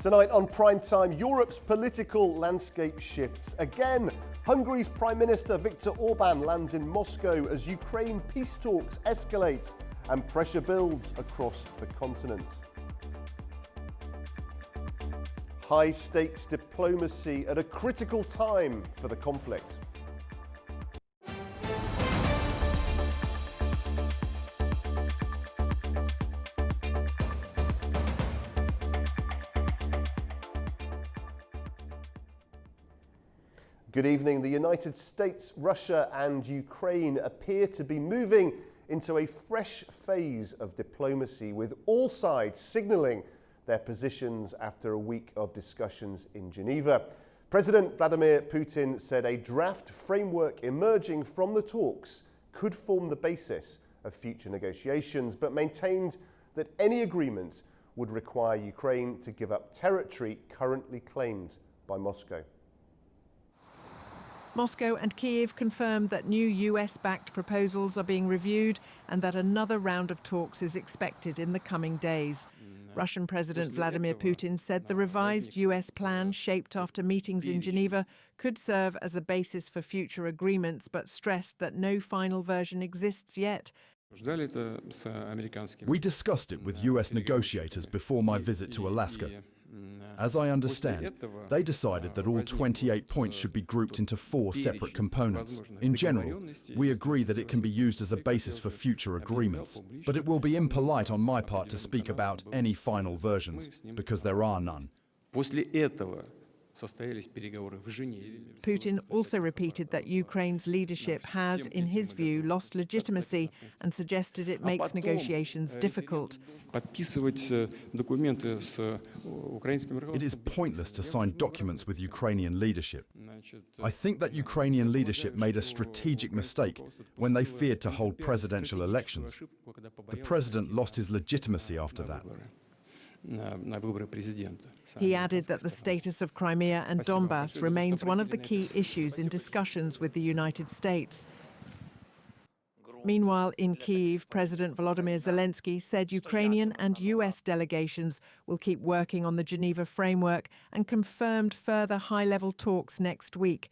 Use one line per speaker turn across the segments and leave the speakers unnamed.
Tonight on Primetime, Europe's political landscape shifts again. Hungary's Prime Minister Viktor Orban lands in Moscow as Ukraine peace talks escalate and pressure builds across the continent. High-stakes diplomacy at a critical time for the conflict. Good evening. The United States, Russia and Ukraine appear to be moving into a fresh phase of diplomacy, with all sides signalling their positions after a week of discussions in Geneva. President Vladimir Putin said a draft framework emerging from the talks could form the basis of future negotiations, but maintained that any agreement would require Ukraine to give up territory currently claimed by Moscow.
Moscow and Kyiv confirmed that new US-backed proposals are being reviewed and that another round of talks is expected in the coming days. Russian President Vladimir Putin said the revised US plan, shaped after meetings in Geneva, could serve as a basis for future agreements, but stressed that no final version exists yet.
We discussed it with US negotiators before my visit to Alaska. As I understand, they decided that all 28 points should be grouped into 4 separate components. In general, we agree that it can be used as a basis for future agreements, but it will be impolite on my part to speak about any final versions, because there are none.
Putin also repeated that Ukraine's leadership has, in his view, lost legitimacy and suggested it makes negotiations difficult.
It is pointless to sign documents with Ukrainian leadership. I think that Ukrainian leadership made a strategic mistake when they feared to hold presidential elections. The president lost his legitimacy after that.
He added that the status of Crimea and Donbass remains one of the key issues in discussions with the United States. Meanwhile, in Kyiv, President Volodymyr Zelensky said Ukrainian and US delegations will keep working on the Geneva framework and confirmed further high-level talks next week.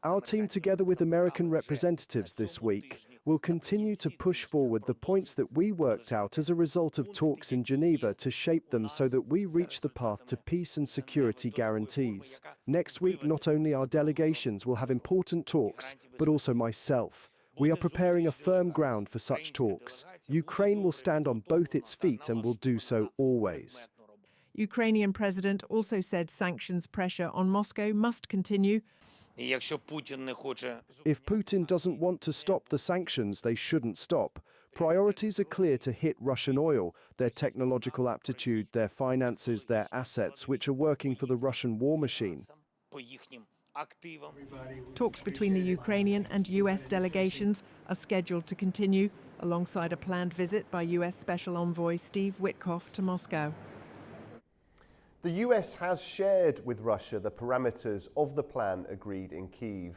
Our team, together with American representatives this week, will continue to push forward the points that we worked out as a result of talks in Geneva to shape them so that we reach the path to peace and security guarantees. Next week, not only our delegations will have important talks, but also myself. We are preparing a firm ground for such talks. Ukraine will stand on both its feet and will do so always.
Ukrainian president also said sanctions pressure on Moscow must continue.
If Putin doesn't want to stop the sanctions, they shouldn't stop. Priorities are clear: to hit Russian oil, their technological aptitude, their finances, their assets, which are working for the Russian war machine.
Talks between the Ukrainian and US delegations are scheduled to continue, alongside a planned visit by US Special Envoy Steve Witkoff to Moscow.
The US has shared with Russia the parameters of the plan agreed in Kyiv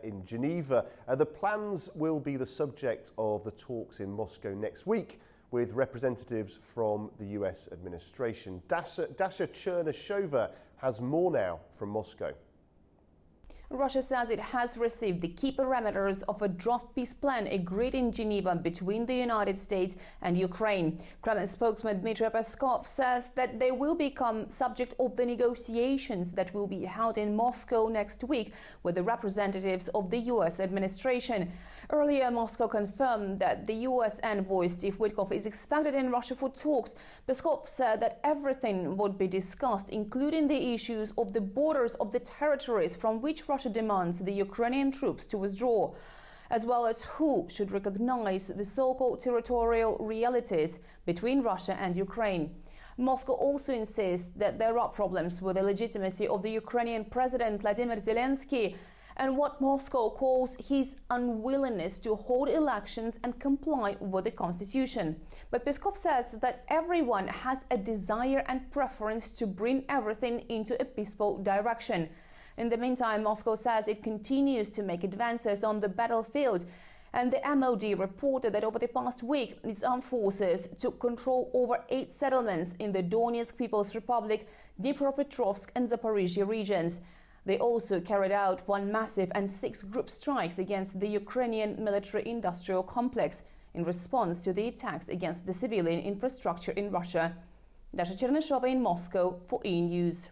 in Geneva. The plans will be the subject of the talks in Moscow next week with representatives from the US administration. Dasha Chernyshyova has more now from Moscow.
Russia says it has received the key parameters of a draft peace plan agreed in Geneva between the United States and Ukraine. Kremlin spokesman Dmitry Peskov says that they will become subject of the negotiations that will be held in Moscow next week with the representatives of the US administration. Earlier, Moscow confirmed that the US envoy Steve Witkoff is expected in Russia for talks. Peskov said that everything would be discussed, including the issues of the borders of the territories from which Russia demands the Ukrainian troops to withdraw, as well as who should recognize the so-called territorial realities between Russia and Ukraine. Moscow also insists that there are problems with the legitimacy of the Ukrainian President Vladimir Zelensky and what Moscow calls his unwillingness to hold elections and comply with the constitution. But Peskov says that everyone has a desire and preference to bring everything into a peaceful direction. In the meantime, Moscow says it continues to make advances on the battlefield And the MOD reported that over the past week, its armed forces took control over 8 settlements in the Donetsk People's Republic, Dnipropetrovsk and Zaporizhia regions. They also carried out 1 massive and 6 group strikes against the Ukrainian military-industrial complex in response to the attacks against the civilian infrastructure in Russia. Dasha Chernysova in Moscow for E! News.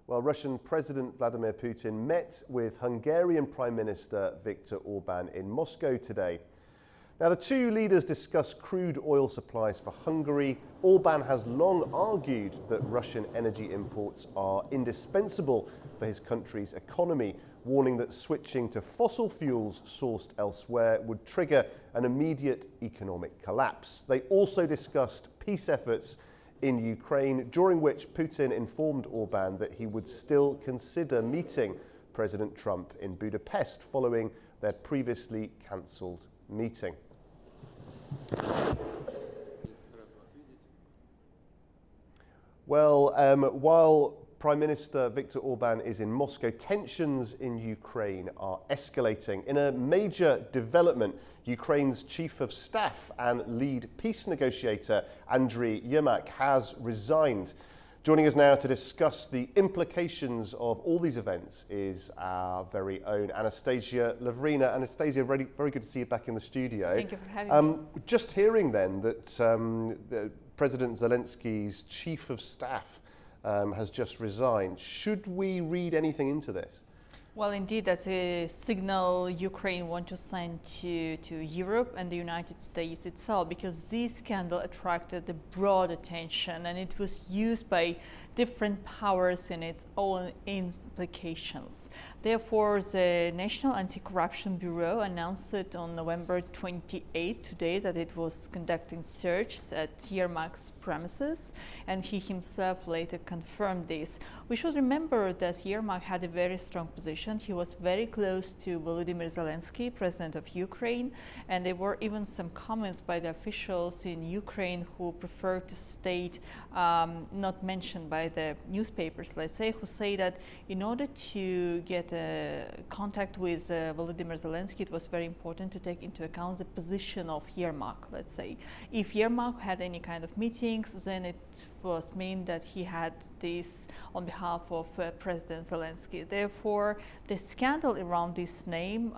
Well, Russian President Vladimir Putin met with Hungarian Prime Minister Viktor Orban in Moscow today. Now, the two leaders discussed crude oil supplies for Hungary. Orban has long argued that Russian energy imports are indispensable for his country's economy, warning that switching to fossil fuels sourced elsewhere would trigger an immediate economic collapse. They also discussed peace efforts in Ukraine, during which Putin informed Orban that he would still consider meeting President Trump in Budapest following their previously cancelled meeting. Well, while Prime Minister Viktor Orban is in Moscow, tensions in Ukraine are escalating. In a major development, Ukraine's Chief of Staff and lead peace negotiator, Andriy Yermak, has resigned. Joining us now to discuss the implications of all these events is our very own Anastasia Lavrina. Anastasia, very good to see you back in the studio.
Thank you for having me.
Just hearing then that President Zelensky's Chief of Staff has just resigned. Should we read anything into this?
Well, indeed, that's a signal Ukraine wants to send to Europe and the United States itself, because this scandal attracted the broad attention and it was used by different powers in its own implications. Therefore, the National Anti-Corruption Bureau announced it on November 28 today that it was conducting searches at Yermak's premises, and he himself later confirmed this. We should remember that Yermak had a very strong position. He was very close to Volodymyr Zelensky, president of Ukraine, and there were even some comments by the officials in Ukraine who prefer to state, not mentioned by the newspapers, let's say, who say that in order to get contact with Volodymyr Zelensky, it was very important to take into account the position of Yermak, let's say. If Yermak had any kind of meetings, then it was mean that he had this on behalf of President Zelensky. Therefore, the scandal around this name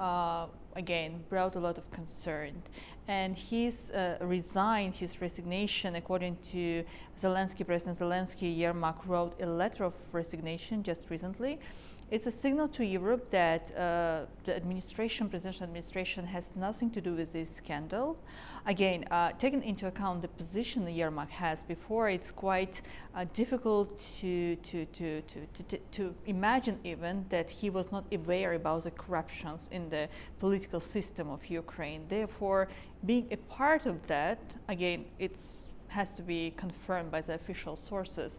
again brought a lot of concern, and he's resigned his resignation. According to Zelensky, President Zelensky, Yermak wrote a letter of resignation just recently. It's a signal to Europe that the administration, presidential administration, has nothing to do with this scandal. Again, taking into account the position that Yermak has before, it's quite difficult to imagine even that he was not aware about the corruptions in the political system of Ukraine. Therefore, being a part of that, again, has to be confirmed by the official sources.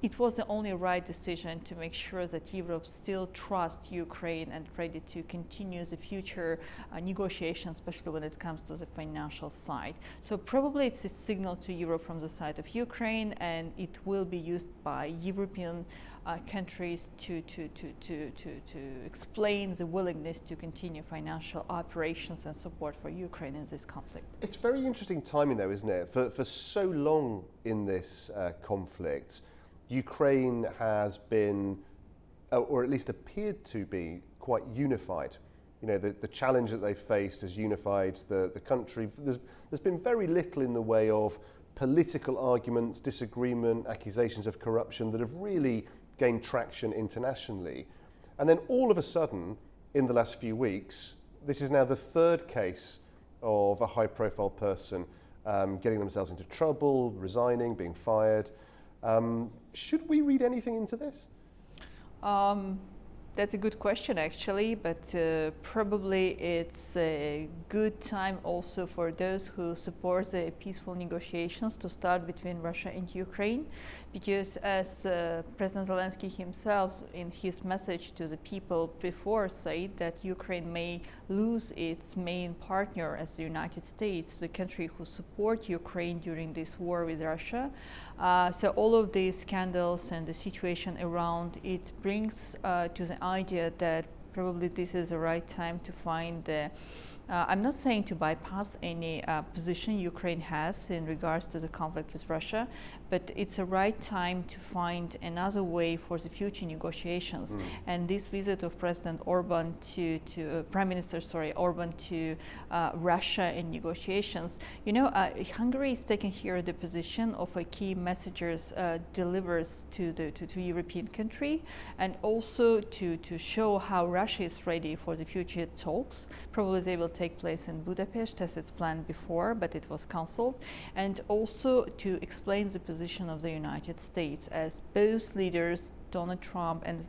It was the only right decision to make sure that Europe still trusts Ukraine and ready to continue the future negotiations, especially when it comes to the financial side. So probably it's a signal to Europe from the side of Ukraine, and it will be used by European countries to explain the willingness to continue financial operations and support for Ukraine in this conflict.
It's very interesting timing though, isn't it? For so long in this conflict, Ukraine has been, or at least appeared to be, quite unified. You know, the challenge that they faced has unified the country. There's been very little in the way of political arguments, disagreement, accusations of corruption that have really gained traction internationally. And then all of a sudden, in the last few weeks, this is now the third case of a high-profile person getting themselves into trouble, resigning, being fired. Should we read anything into this?
That's a good question, actually, but probably it's a good time also for those who support the peaceful negotiations to start between Russia and Ukraine, because as President Zelensky himself in his message to the people before said that Ukraine may lose its main partner as the United States, the country who support Ukraine during this war with Russia. So all of these scandals and the situation around it brings to the idea that Probably this is the right time to find I'm not saying to bypass any position Ukraine has in regards to the conflict with Russia, but it's a right time to find another way for the future negotiations. And this visit of President Orban Prime Minister Orban to Russia in negotiations, Hungary is taking here the position of a key messengers delivers to European country, and also to show how Russia is ready for the future talks. Probably they will take place in Budapest as it's planned before, but it was cancelled, and also to explain the position of the United States, as both leaders, Donald Trump and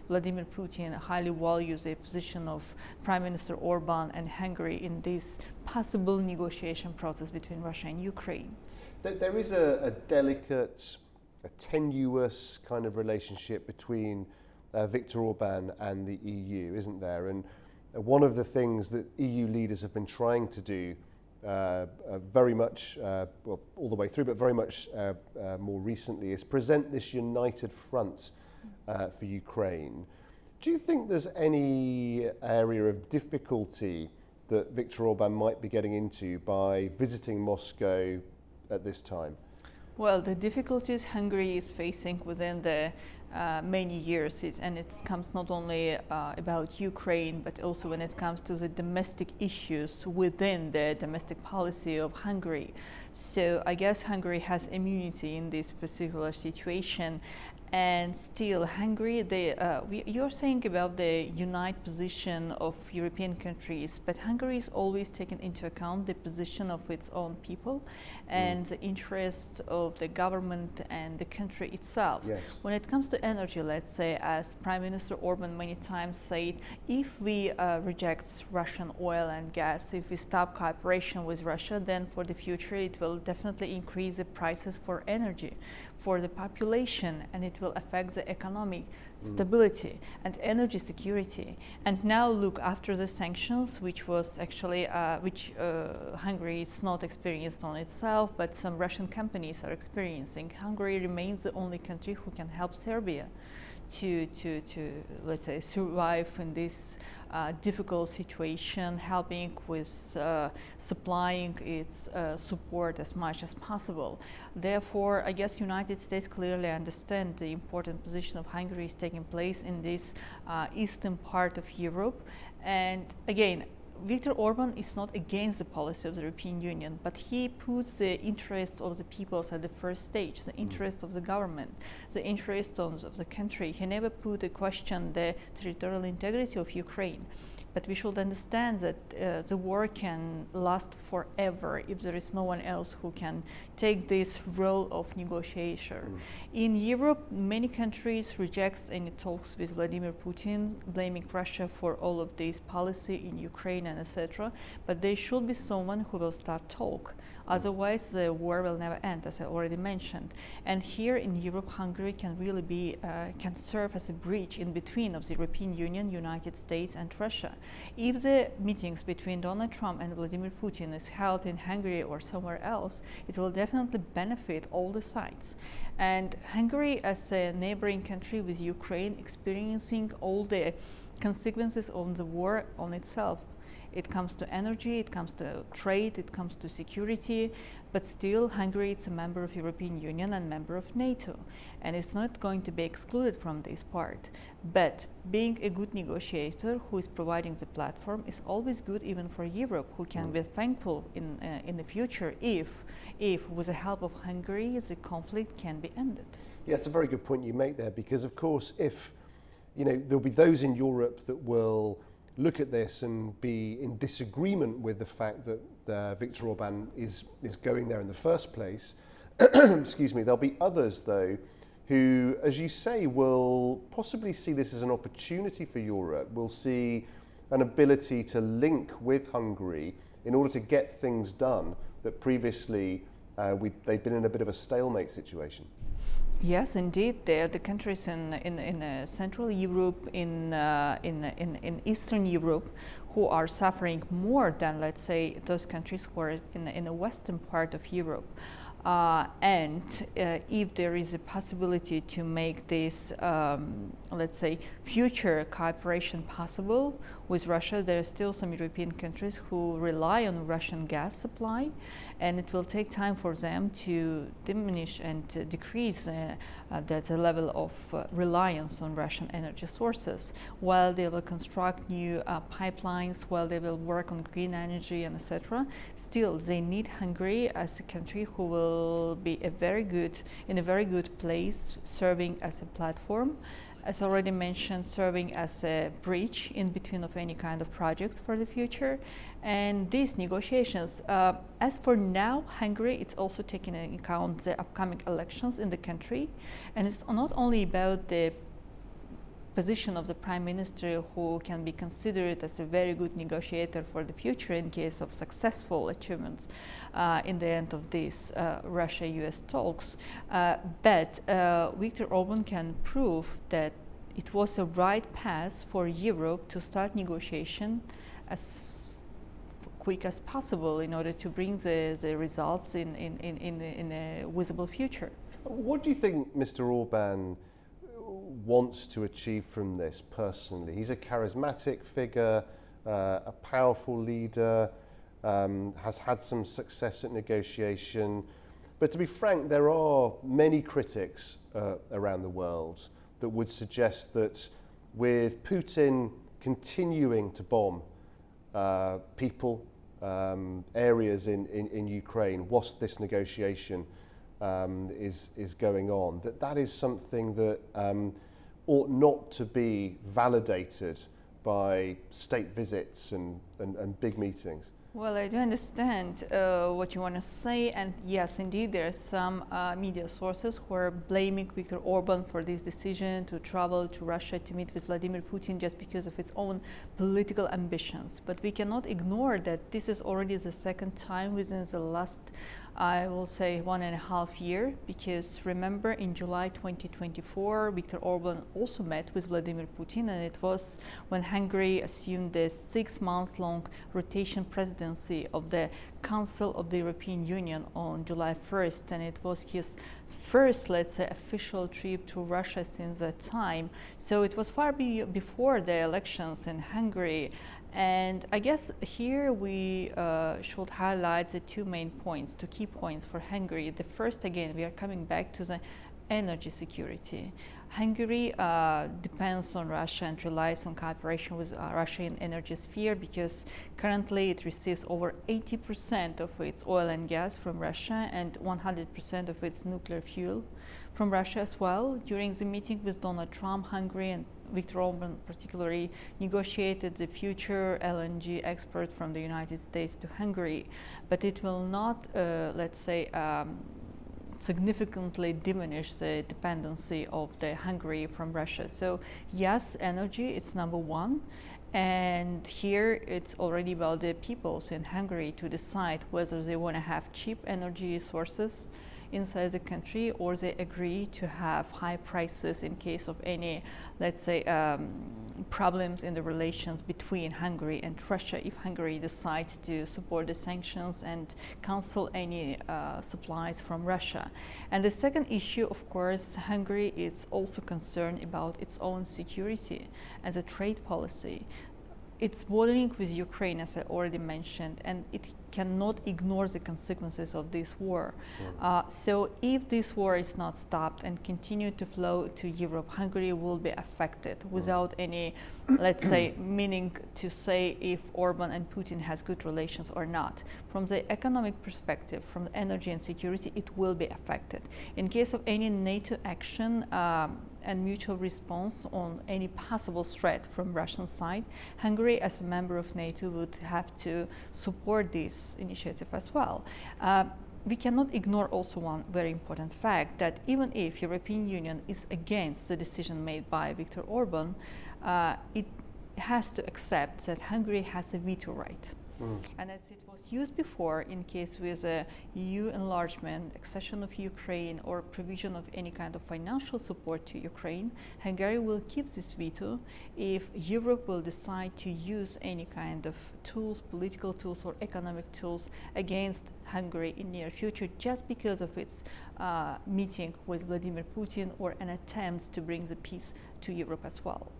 Vladimir Putin, highly value the position of Prime Minister Orban and Hungary in this possible negotiation process between Russia and Ukraine.
There is a delicate, a tenuous kind of relationship between Viktor Orban and the EU, isn't there? And one of the things that EU leaders have been trying to do very much, well, all the way through, but very much more recently, is present this united front for Ukraine. Do you think there's any area of difficulty that Viktor Orban might be getting into by visiting Moscow at this time?
Well, the difficulties Hungary is facing within the many years, and it comes not only about Ukraine, but also when it comes to the domestic issues within the domestic policy of Hungary. So I guess Hungary has immunity in this particular situation. And still, Hungary, you're saying about the united position of European countries, but Hungary is always taken into account the position of its own people and the interest of the government and the country itself.
Yes.
When it comes to energy, let's say, as Prime Minister Orban many times said, if we reject Russian oil and gas, if we stop cooperation with Russia, then for the future it will definitely increase the prices for energy for the population, and it will affect the economic stability and energy security. And now look, after the sanctions, which was actually, Hungary is not experienced on itself, but some Russian companies are experiencing, Hungary remains the only country who can help Serbia to let's say, survive in this difficult situation, helping with supplying its support as much as possible. Therefore, I guess United States clearly understand the important position of Hungary is taking place in this eastern part of Europe. And again, Viktor Orban is not against the policy of the European Union, but he puts the interest of the peoples at the first stage, the interest of the government, the interest of the country. He never put a question the territorial integrity of Ukraine. But we should understand that the war can last forever if there is no one else who can take this role of negotiator. In Europe, many countries reject any talks with Vladimir Putin, blaming Russia for all of this policy in Ukraine and etc. But there should be someone who will start talk. Otherwise, the war will never end, as I already mentioned. And here in Europe, Hungary can really be, can serve as a bridge in between of the European Union, United States and Russia. If the meetings between Donald Trump and Vladimir Putin is held in Hungary or somewhere else, it will definitely benefit all the sides. And Hungary, as a neighboring country with Ukraine, experiencing all the consequences of the war on itself. It comes to energy, it comes to trade, it comes to security, but still Hungary is a member of European Union and member of NATO, and it's not going to be excluded from this part. But being a good negotiator who is providing the platform is always good even for Europe, who can be thankful in the future if with the help of Hungary the conflict can be ended.
Yeah, it's a very good point you make there, because of course if, there'll be those in Europe that will look at this and be in disagreement with the fact that Viktor Orban is going there in the first place. Excuse me. There'll be others, though, who, as you say, will possibly see this as an opportunity for Europe, will see an ability to link with Hungary in order to get things done that previously they'd been in a bit of a stalemate situation.
Yes, indeed. The countries in Central Europe, in Eastern Europe, who are suffering more than, let's say, those countries who are in the western part of Europe. And if there is a possibility to make this, let's say, future cooperation possible with Russia, there are still some European countries who rely on Russian gas supply, and it will take time for them to diminish and to decrease that level of reliance on Russian energy sources, while they will construct new pipelines, while they will work on green energy and etc. Still, they need Hungary as a country who will be in a very good place, serving as a platform, as already mentioned, serving as a bridge in between of any kind of projects for the future. And these negotiations, as for now, Hungary, it's also taking into account the upcoming elections in the country. And it's not only about the position of the Prime Minister, who can be considered as a very good negotiator for the future in case of successful achievements in the end of these Russia-US talks. But Viktor Orban can prove that it was a right path for Europe to start negotiation as quick as possible in order to bring the results in a visible future.
What do you think Mr. Orban wants to achieve from this personally? He's a charismatic figure, a powerful leader, has had some success at negotiation. But to be frank, there are many critics around the world that would suggest that with Putin continuing to bomb people, areas in Ukraine, whilst this negotiation is going on, that is something that ought not to be validated by state visits and big meetings.
Well, I do understand what you want to say, and yes, indeed, there are some media sources who are blaming Viktor Orban for this decision to travel to Russia to meet with Vladimir Putin just because of its own political ambitions. But we cannot ignore that this is already the second time within the last, I will say, 1.5 years, because remember, in July 2024, Viktor Orban also met with Vladimir Putin, and it was when Hungary assumed the 6-month-long rotation presidency of the Council of the European Union on July 1st, and it was his first, let's say, official trip to Russia since that time. So it was far before the elections in Hungary. And I guess here we should highlight the two main points, two key points for Hungary. The first, again, we are coming back to the energy security. Hungary depends on Russia and relies on cooperation with Russia in energy sphere, because currently it receives over 80% of its oil and gas from Russia and 100% of its nuclear fuel from Russia as well. During the meeting with Donald Trump, Hungary and Viktor Orban particularly negotiated the future LNG export from the United States to Hungary, but it will not, let's say, significantly diminish the dependency of the Hungary from Russia. So yes, energy, it's number one. And here it's already about the peoples in Hungary to decide whether they want to have cheap energy sources inside the country, or they agree to have high prices in case of any, let's say, problems in the relations between Hungary and Russia, if Hungary decides to support the sanctions and cancel any supplies from Russia. And the second issue, of course, Hungary is also concerned about its own security as a trade policy. It's bordering with Ukraine, as I already mentioned, and it cannot ignore the consequences of this war. So if this war is not stopped and continue to flow to Europe, Hungary will be affected without any, let's say, meaning to say if Orban and Putin has good relations or not. From the economic perspective, from energy and security, it will be affected. In case of any NATO action and mutual response on any possible threat from Russian side, Hungary, as a member of NATO, would have to support this initiative as well. We cannot ignore also one very important fact, that even if European Union is against the decision made by Viktor Orban, it has to accept that Hungary has a veto right. And as it was used before in case with a EU enlargement, accession of Ukraine or provision of any kind of financial support to Ukraine, Hungary will keep this veto if Europe will decide to use any kind of tools, political tools or economic tools against Hungary in near future just because of its meeting with Vladimir Putin or an attempt to bring the peace to Europe as well.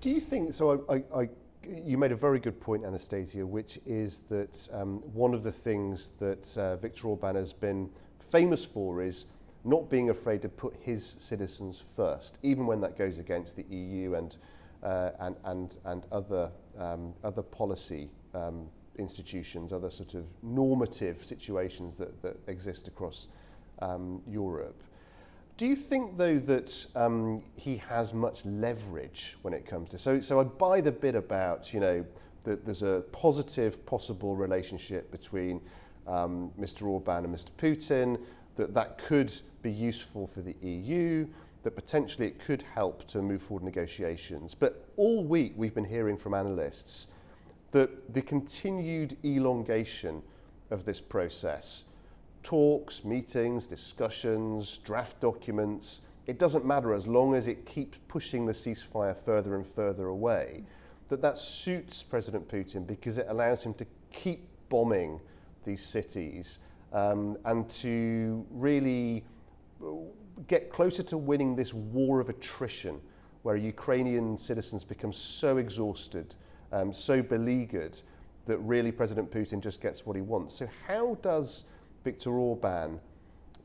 Do you think, so you made a very good point, Anastasia, which is that one of the things that Viktor Orban has been famous for is not being afraid to put his citizens first, even when that goes against the EU and other policy institutions, other sort of normative situations that exist across Europe. Do you think, though, that he has much leverage when it comes to... So I buy the bit about, you know, that there's a positive possible relationship between Mr. Orban and Mr. Putin, that could be useful for the EU, that potentially it could help to move forward negotiations. But all week we've been hearing from analysts that the continued elongation of this process, talks, meetings, discussions, draft documents, it doesn't matter as long as it keeps pushing the ceasefire further and further away, that suits President Putin because it allows him to keep bombing these cities and to really get closer to winning this war of attrition where Ukrainian citizens become so exhausted, so beleaguered that really President Putin just gets what he wants. So how does Viktor Orban,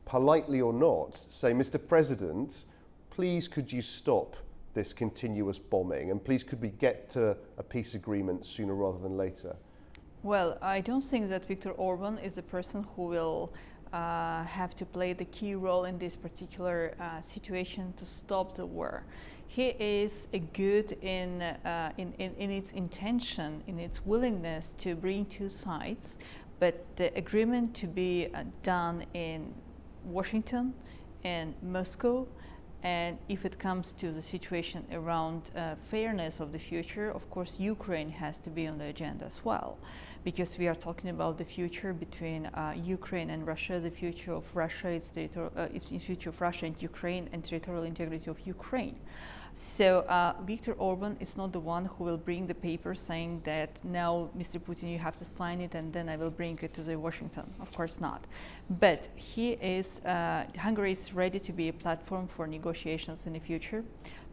politely or not, say, Mr. President, please could you stop this continuous bombing and please could we get to a peace agreement sooner rather than later?
Well, I don't think that Viktor Orban is a person who will have to play the key role in this particular situation to stop the war. He is good in its intention, in its willingness to bring two sides, but the agreement to be done in Washington and Moscow, and if it comes to the situation around fairness of the future, of course Ukraine has to be on the agenda as well, because we are talking about the future between Ukraine and Russia, the future of Russia, its future of Russia and Ukraine, and territorial integrity of Ukraine. So Viktor Orban is not the one who will bring the paper saying that now, Mr. Putin, you have to sign it and then I will bring it to the Washington. Of course not. But Hungary is ready to be a platform for negotiations in the future.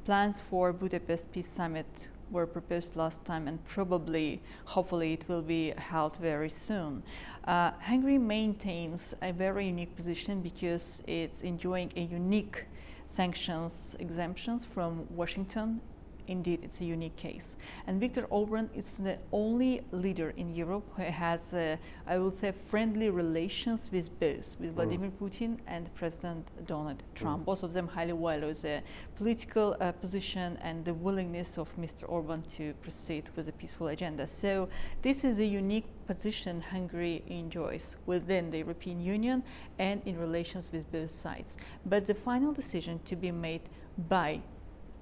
Plans for Budapest Peace Summit were proposed last time and probably, hopefully, it will be held very soon. Hungary maintains a very unique position because it's enjoying a unique sanctions exemptions from Washington. Indeed, it's a unique case. And Viktor Orban is the only leader in Europe who has, I will say, friendly relations with both, with Vladimir Putin and President Donald Trump. Both of them highly value the political position and the willingness of Mr. Orban to proceed with a peaceful agenda. So this is a unique position Hungary enjoys within the European Union and in relations with both sides. But the final decision to be made by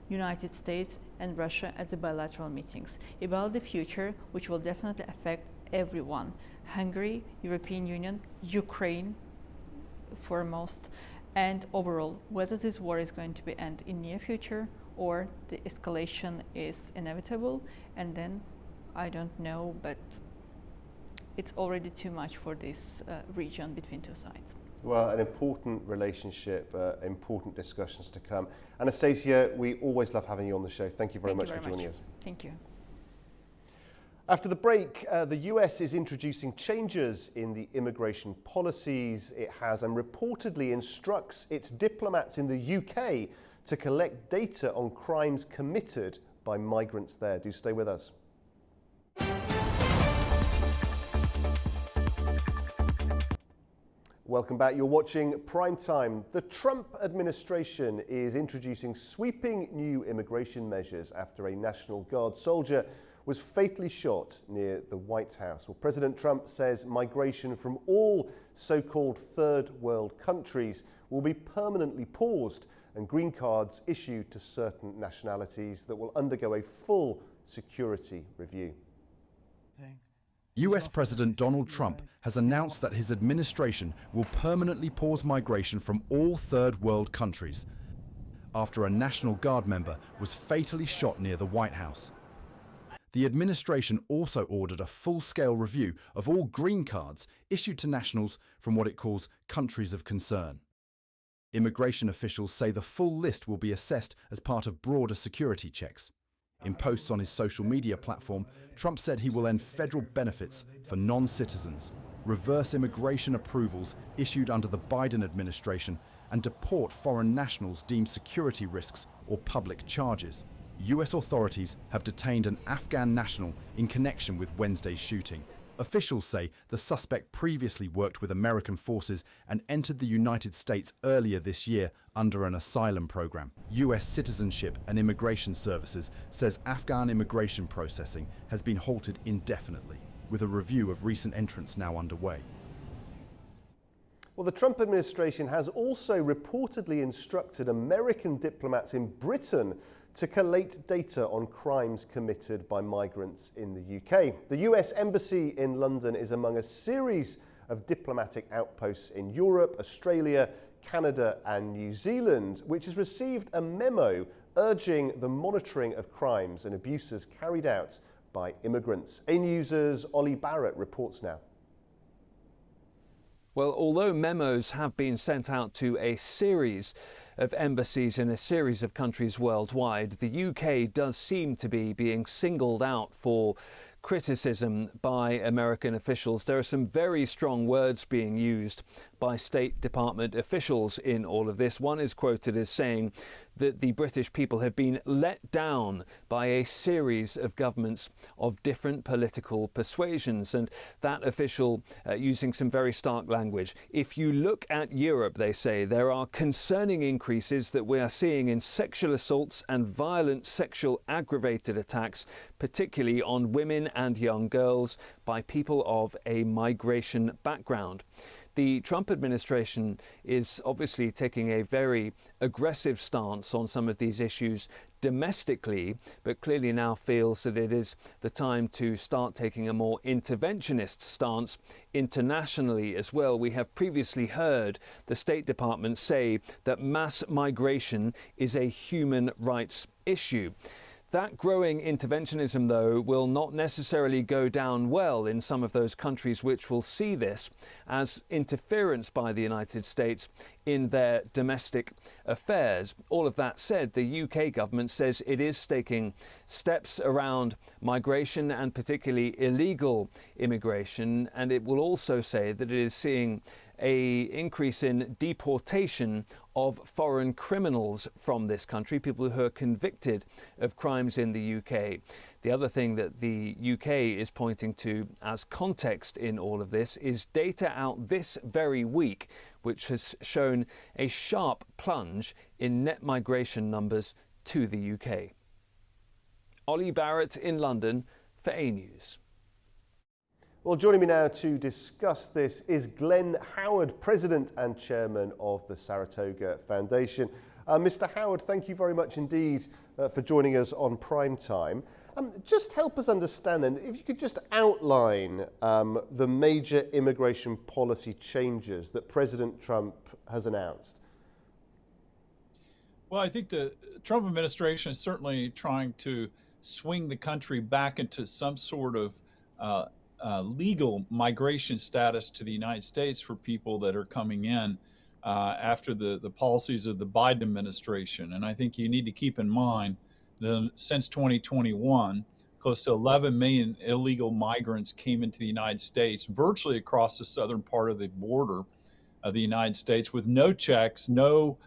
United States and Russia at the bilateral meetings about the future, which will definitely affect everyone. Hungary, European Union, Ukraine foremost, and overall, whether this war is going to be end in near future or the escalation is inevitable, and then I don't know, but it's already too much for this region between two sides.
Well, an important relationship, important discussions to come. Anastasia, we always love having you on the show. Thank you very much for joining us.
Thank you.
After the break, the US is introducing changes in the immigration policies it has and reportedly instructs its diplomats in the UK to collect data on crimes committed by migrants there. Do stay with us. Welcome back. You're watching PrimeTime. The Trump administration is introducing sweeping new immigration measures after a National Guard soldier was fatally shot near the White House. Well, President Trump says migration from all so-called third world countries will be permanently paused and green cards issued to certain nationalities that will undergo a full security review.
US President Donald Trump has announced that his administration will permanently pause migration from all third world countries after a National Guard member was fatally shot near the White House. The administration also ordered a full-scale review of all green cards issued to nationals from what it calls countries of concern. Immigration officials say the full list will be assessed as part of broader security checks. In posts on his social media platform, Trump said he will end federal benefits for non-citizens, reverse immigration approvals issued under the Biden administration, and deport foreign nationals deemed security risks or public charges. US authorities have detained an Afghan national in connection with Wednesday's shooting. Officials say the suspect previously worked with American forces and entered the United States earlier this year under an asylum program. US Citizenship and Immigration Services says Afghan immigration processing has been halted indefinitely, with a review of recent entrants now underway.
Well, the Trump administration has also reportedly instructed American diplomats in Britain to collate data on crimes committed by migrants in the UK. The US Embassy in London is among a series of diplomatic outposts in Europe, Australia, Canada and New Zealand, which has received a memo urging the monitoring of crimes and abuses carried out by immigrants. A-News's Ollie Barrett reports now.
Well, although memos have been sent out to a series of embassies in a series of countries worldwide, the UK does seem to be being singled out for criticism by American officials. There are some very strong words being used by State Department officials in all of this. One is quoted as saying that the British people have been let down by a series of governments of different political persuasions, and that official using some very stark language. If you look at Europe, they say, there are concerning increases that we are seeing in sexual assaults and violent sexual aggravated attacks, particularly on women and young girls by people of a migration background. The Trump administration is obviously taking a very aggressive stance on some of these issues domestically, but clearly now feels that it is the time to start taking a more interventionist stance internationally as well. We have previously heard the State Department say that mass migration is a human rights issue. That growing interventionism, though, will not necessarily go down well in some of those countries which will see this as interference by the United States in their domestic affairs. All of that said, the UK government says it is taking steps around migration and particularly illegal immigration, and it will also say that it is seeing an increase in deportation of foreign criminals from this country, people who are convicted of crimes in the UK. The other thing that the UK is pointing to as context in all of this is data out this very week, which has shown a sharp plunge in net migration numbers to the UK. Ollie Barrett in London for A-News.
Well, joining me now to discuss this is Glenn Howard, President and Chairman of the Saratoga Foundation. Mr. Howard, thank you very much indeed for joining us on Prime Time. Just help us understand then, if you could just outline the major immigration policy changes that President Trump has announced.
Well, I think the Trump administration is certainly trying to swing the country back into some sort of legal migration status to the United States for people that are coming in after the policies of the Biden administration. And I think you need to keep in mind that since 2021, close to 11 million illegal migrants came into the United States, virtually across the southern part of the border of the United States, with no checks, no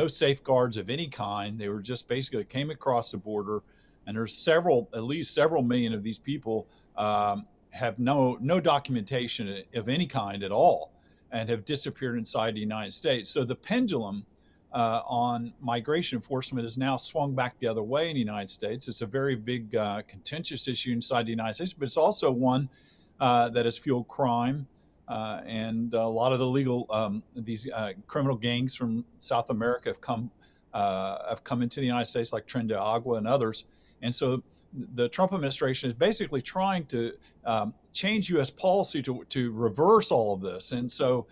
safeguards of any kind. They were just basically came across the border, and there's at least several million of these people have no documentation of any kind at all and have disappeared inside the United States. So the pendulum on migration enforcement is now swung back the other way in the United States. It's a very big contentious issue inside the United States, but it's also one that has fueled crime and a lot of the legal these criminal gangs from South America have come into the United States, like Tren de Agua and others. And so the Trump administration is basically trying to change U.S. policy to reverse all of this. And so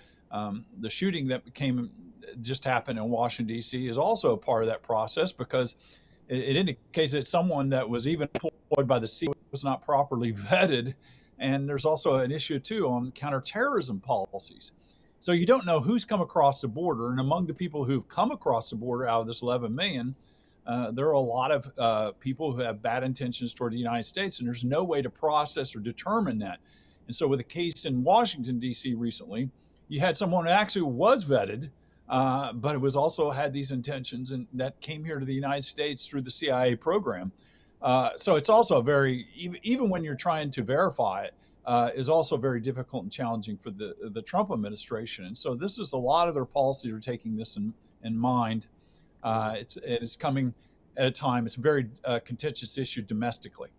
the shooting that just happened in Washington, D.C. is also a part of that process, because it indicates that someone that was even employed by the CIA was not properly vetted. And there's also an issue, too, on counterterrorism policies. So you don't know who's come across the border. And among the people who've come across the border out of this 11 million, there are a lot of people who have bad intentions toward the United States, and there's no way to process or determine that. And so with a case in Washington, D.C. recently, you had someone who actually was vetted, but it was also had these intentions, and that came here to the United States through the CIA program. So it's also even when you're trying to verify it, is also very difficult and challenging for the Trump administration. And so this is a lot of their policies are taking this in mind. It's coming at a time, it's a very contentious issue domestically.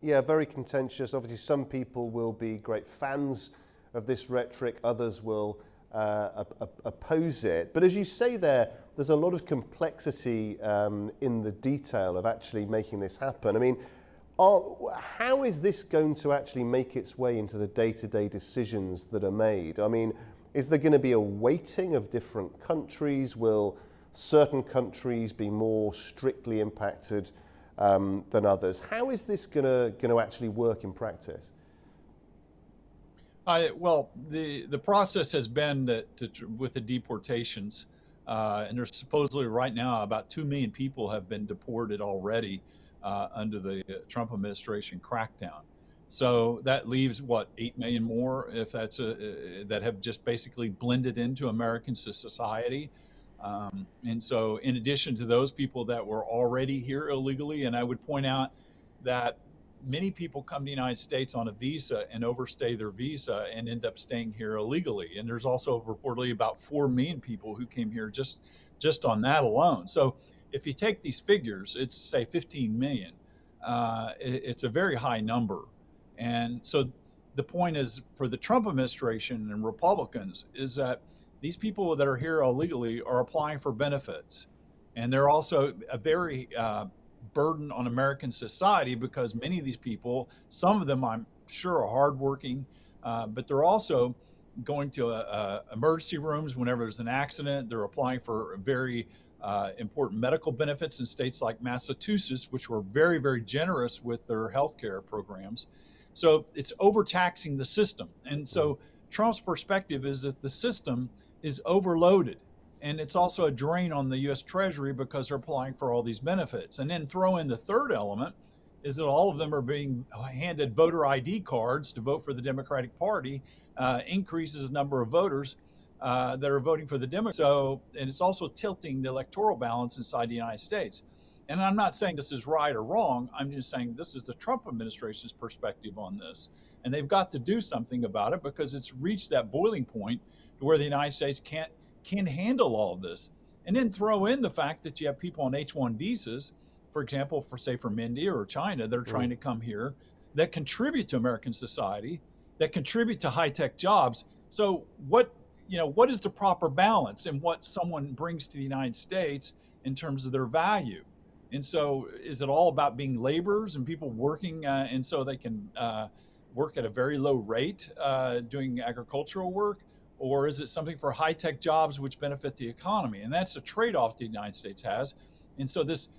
Yeah, very contentious. Obviously, some people will be great fans of this rhetoric, others will oppose it. But as you say there's a lot of complexity in the detail of actually making this happen. I mean, how is this going to actually make its way into the day-to-day decisions that are made? I mean, is there going to be a weighting of different countries? Will certain countries be more strictly impacted than others? How is this going to actually work in practice?
Well, the process has been that with the deportations, and there's supposedly right now about 2 million people have been deported already under the Trump administration crackdown. So that leaves, 8 million more, if that's that have just basically blended into American society. And so in addition to those people that were already here illegally, and I would point out that many people come to the United States on a visa and overstay their visa and end up staying here illegally. And there's also reportedly about 4 million people who came here just on that alone. So if you take these figures, it's say 15 million. It's a very high number. And so the point is, for the Trump administration and Republicans, is that these people that are here illegally are applying for benefits. And they're also a very burden on American society, because many of these people, some of them I'm sure are hardworking, but they're also going to emergency rooms whenever there's an accident. They're applying for very important medical benefits in states like Massachusetts, which were very, very generous with their healthcare programs. So it's overtaxing the system. And so Trump's perspective is that the system is overloaded. And it's also a drain on the U.S. Treasury because they're applying for all these benefits. And then throw in the third element is that all of them are being handed voter ID cards to vote for the Democratic Party, increases the number of voters that are voting for the Democrats. So, and it's also tilting the electoral balance inside the United States. And I'm not saying this is right or wrong. I'm just saying this is the Trump administration's perspective on this. And they've got to do something about it, because it's reached that boiling point where the United States can't handle all of this. And then throw in the fact that you have people on H-1 visas, for example, from India or China, that are trying to come here, that contribute to American society, that contribute to high-tech jobs. So what is the proper balance in what someone brings to the United States in terms of their value? And so is it all about being laborers and people working and so they can work at a very low rate doing agricultural work? Or is it something for high-tech jobs which benefit the economy? And that's a trade-off the United States has. And so this,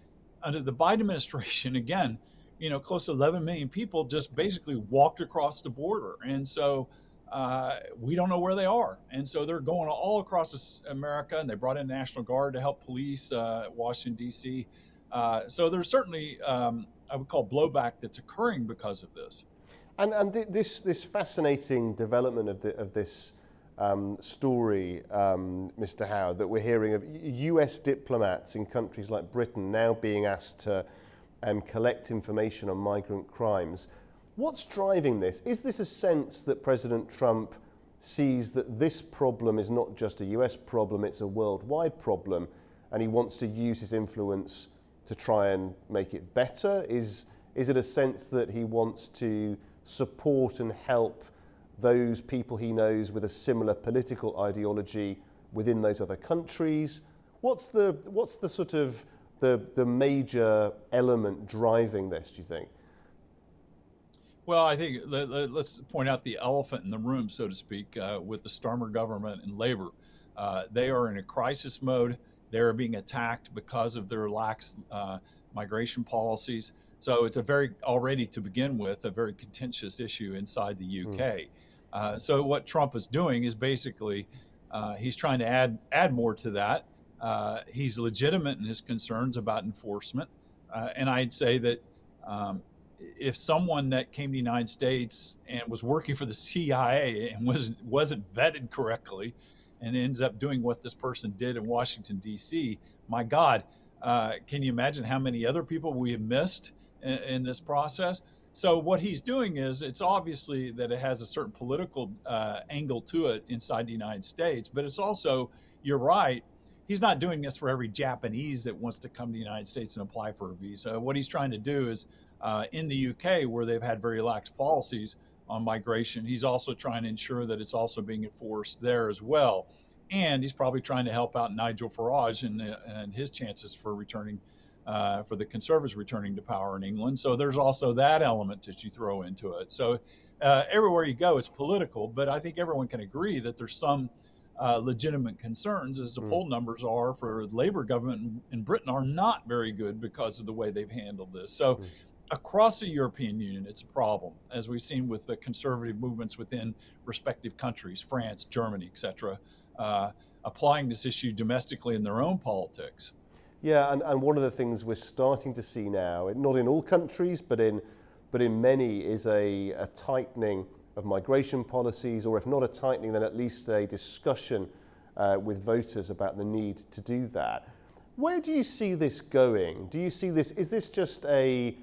under the Biden administration, again, close to 11 million people just basically walked across the border. And so we don't know where they are. And so they're going all across America, and they brought in the National Guard to help police Washington, D.C. So there's certainly, I would call, blowback that's occurring because of this.
And this fascinating development of this story, Mr. Howard, that we're hearing of US diplomats in countries like Britain now being asked to collect information on migrant crimes. What's driving this? Is this a sense that President Trump sees that this problem is not just a US problem, it's a worldwide problem, and he wants to use his influence to try and make it better? Is it a sense that he wants to support and help those people he knows with a similar political ideology within those other countries? What's the sort of the major element driving this, do you think?
Well, I think let's point out the elephant in the room, so to speak, with the Starmer government and labor. They are in a crisis mode. They are being attacked because of their lax migration policies. So it's already to begin with, a very contentious issue inside the UK. So what Trump is doing is basically he's trying to add more to that. He's legitimate in his concerns about enforcement. And I'd say that if someone that came to the United States and was working for the CIA and wasn't vetted correctly and ends up doing what this person did in Washington, D.C., my God, can you imagine how many other people we have missed in this process? So what he's doing is, it's obviously that it has a certain political angle to it inside the United States, but it's also, you're right, he's not doing this for every Japanese that wants to come to the United States and apply for a visa. What he's trying to do is, in the UK, where they've had very lax policies on migration, he's also trying to ensure that it's also being enforced there as well. And he's probably trying to help out Nigel Farage and his chances for returning, for the Conservatives returning to power in England. So there's also that element that you throw into it. So everywhere you go, it's political, but I think everyone can agree that there's some legitimate concerns, as the poll numbers are for the Labour government in Britain are not very good because of the way they've handled this. So across the European Union, it's a problem, as we've seen with the conservative movements within respective countries, France, Germany, etc., applying this issue domestically in their own politics.
Yeah, and one of the things we're starting to see now, not in all countries, but in many, is a tightening of migration policies, or if not a tightening, then at least a discussion with voters about the need to do that. Where do you see this going? Do you see this, is this just an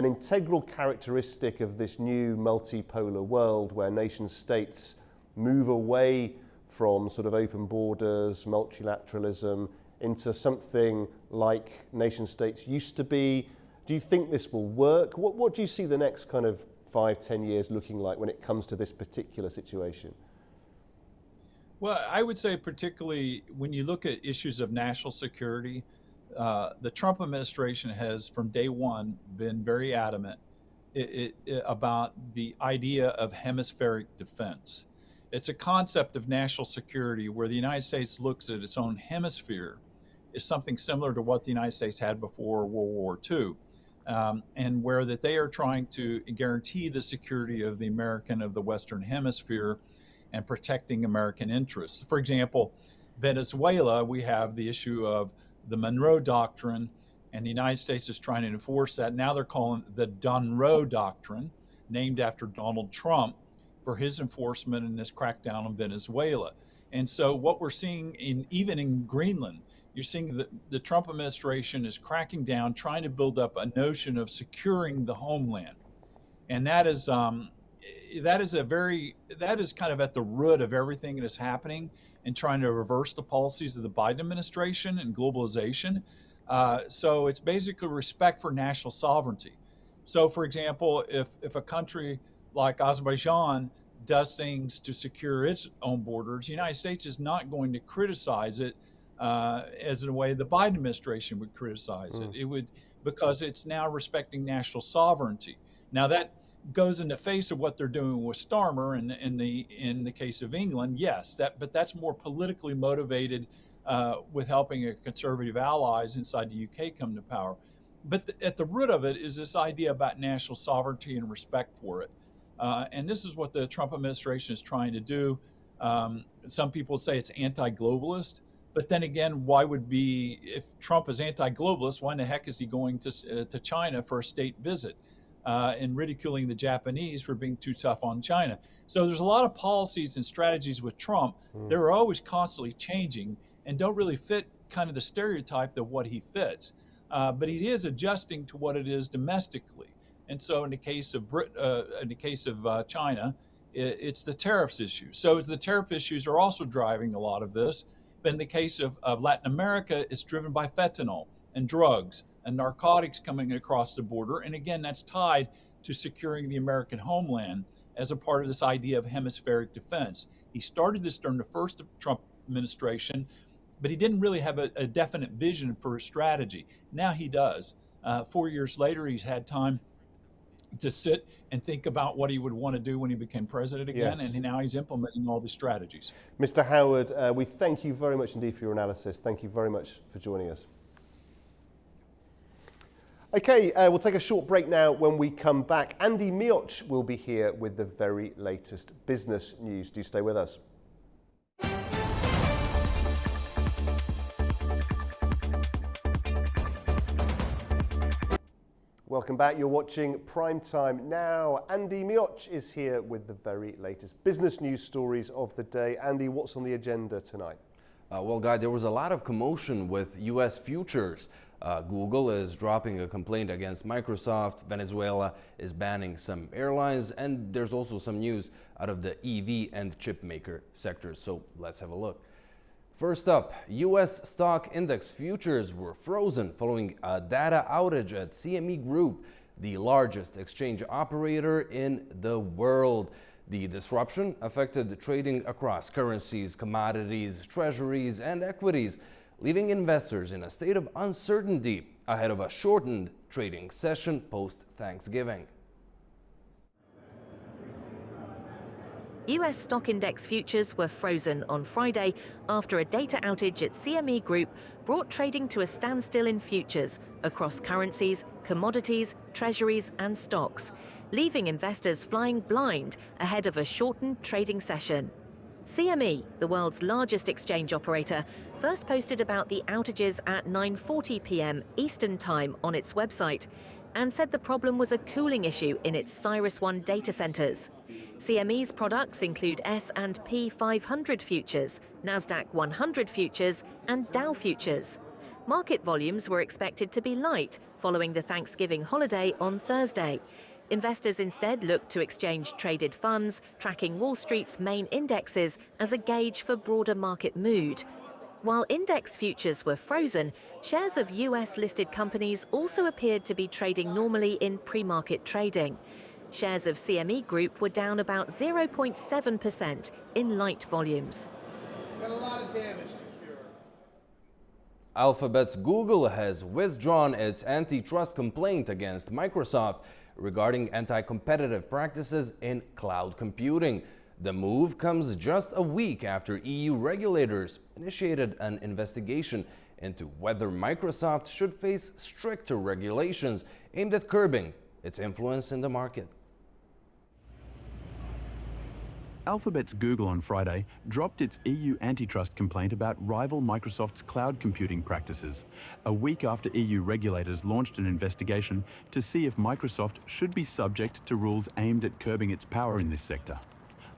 integral characteristic of this new multipolar world where nation states move away from sort of open borders, multilateralism, into something like nation states used to be? Do you think this will work? What do you see the next kind of 5-10 years looking like when it comes to this particular situation?
Well, I would say particularly when you look at issues of national security, the Trump administration has from day one been very adamant about the idea of hemispheric defense. It's a concept of national security where the United States looks at its own hemisphere is something similar to what the United States had before World War II. And where that they are trying to guarantee the security of the Western Hemisphere and protecting American interests. For example, Venezuela, we have the issue of the Monroe Doctrine, and the United States is trying to enforce that. Now they're calling it the Dunroe Doctrine, named after Donald Trump, for his enforcement in this crackdown on Venezuela. And so what we're seeing even in Greenland, you're seeing the Trump administration is cracking down, trying to build up a notion of securing the homeland. And that is kind of at the root of everything that is happening and trying to reverse the policies of the Biden administration and globalization. So it's basically respect for national sovereignty. So for example, if a country like Azerbaijan does things to secure its own borders, the United States is not going to criticize it as in a way the Biden administration would criticize it. It would, because it's now respecting national sovereignty. Now that goes in the face of what they're doing with Starmer in the case of England, yes, but that's more politically motivated with helping conservative allies inside the UK come to power. But at the root of it is this idea about national sovereignty and respect for it. And this is what the Trump administration is trying to do. Some people would say it's anti-globalist, but then again, if Trump is anti-globalist, why in the heck is he going to China for a state visit and ridiculing the Japanese for being too tough on China? So there's a lot of policies and strategies with Trump that are always constantly changing and don't really fit kind of the stereotype of what he fits. But he is adjusting to what it is domestically. And so in the case of China, it's the tariffs issue. So the tariff issues are also driving a lot of this. But in the case of Latin America, it's driven by fentanyl and drugs and narcotics coming across the border. And again, that's tied to securing the American homeland as a part of this idea of hemispheric defense. He started this during the first Trump administration, but he didn't really have a definite vision for a strategy. Now he does. 4 years later, he's had time to sit and think about what he would want to do when he became president again,
Yes.
and now he's implementing all the strategies.
Mr. Howard, we thank you very much indeed for your analysis. Thank you very much for joining us. Okay, we'll take a short break now. When we come back, Andy Mioch will be here with the very latest business news. Do stay with us. Welcome back. You're watching PrimeTime now. Andy Mioch is here with the very latest business news stories of the day. Andy, what's on the agenda tonight?
Well, Guy, there was a lot of commotion with U.S. futures. Google is dropping a complaint against Microsoft. Venezuela is banning some airlines. And there's also some news out of the EV and chip maker sectors. So let's have a look. First up, U.S. stock index futures were frozen following a data outage at CME Group, the largest exchange operator in the world. The disruption affected trading across currencies, commodities, treasuries, and equities, leaving investors in a state of uncertainty ahead of a shortened trading session post-Thanksgiving.
US stock index futures were frozen on Friday after a data outage at CME Group brought trading to a standstill in futures across currencies, commodities, treasuries and stocks, leaving investors flying blind ahead of a shortened trading session. CME, the world's largest exchange operator, first posted about the outages at 9:40 p.m. Eastern Time on its website and said the problem was a cooling issue in its Cyrus One data centers. CME's products include S&P 500 futures, Nasdaq 100 futures, and Dow futures. Market volumes were expected to be light following the Thanksgiving holiday on Thursday. Investors instead looked to exchange-traded funds, tracking Wall Street's main indexes as a gauge for broader market mood. While index futures were frozen, shares of US-listed companies also appeared to be trading normally in pre-market trading. Shares of CME Group were down about 0.7% in light volumes.
Got a lot of damage to cure.
Alphabet's Google has withdrawn its antitrust complaint against Microsoft regarding anti-competitive practices in cloud computing. The move comes just a week after EU regulators initiated an investigation into whether Microsoft should face stricter regulations aimed at curbing its influence in the market.
Alphabet's Google on Friday dropped its EU antitrust complaint about rival Microsoft's cloud computing practices, a week after EU regulators launched an investigation to see if Microsoft should be subject to rules aimed at curbing its power in this sector.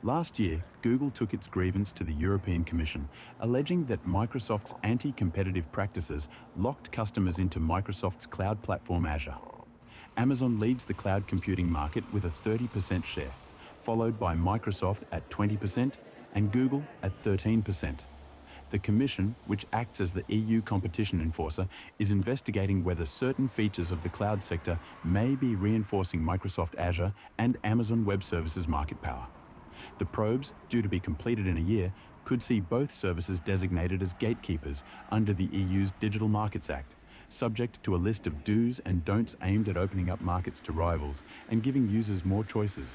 Last year, Google took its grievance to the European Commission, alleging that Microsoft's anti-competitive practices locked customers into Microsoft's cloud platform Azure. Amazon leads the cloud computing market with a 30% share, followed by Microsoft at 20% and Google at 13%. The Commission, which acts as the EU competition enforcer, is investigating whether certain features of the cloud sector may be reinforcing Microsoft Azure and Amazon Web Services market power. The probes, due to be completed in a year, could see both services designated as gatekeepers under the EU's Digital Markets Act, subject to a list of do's and don'ts aimed at opening up markets to rivals and giving users more choices.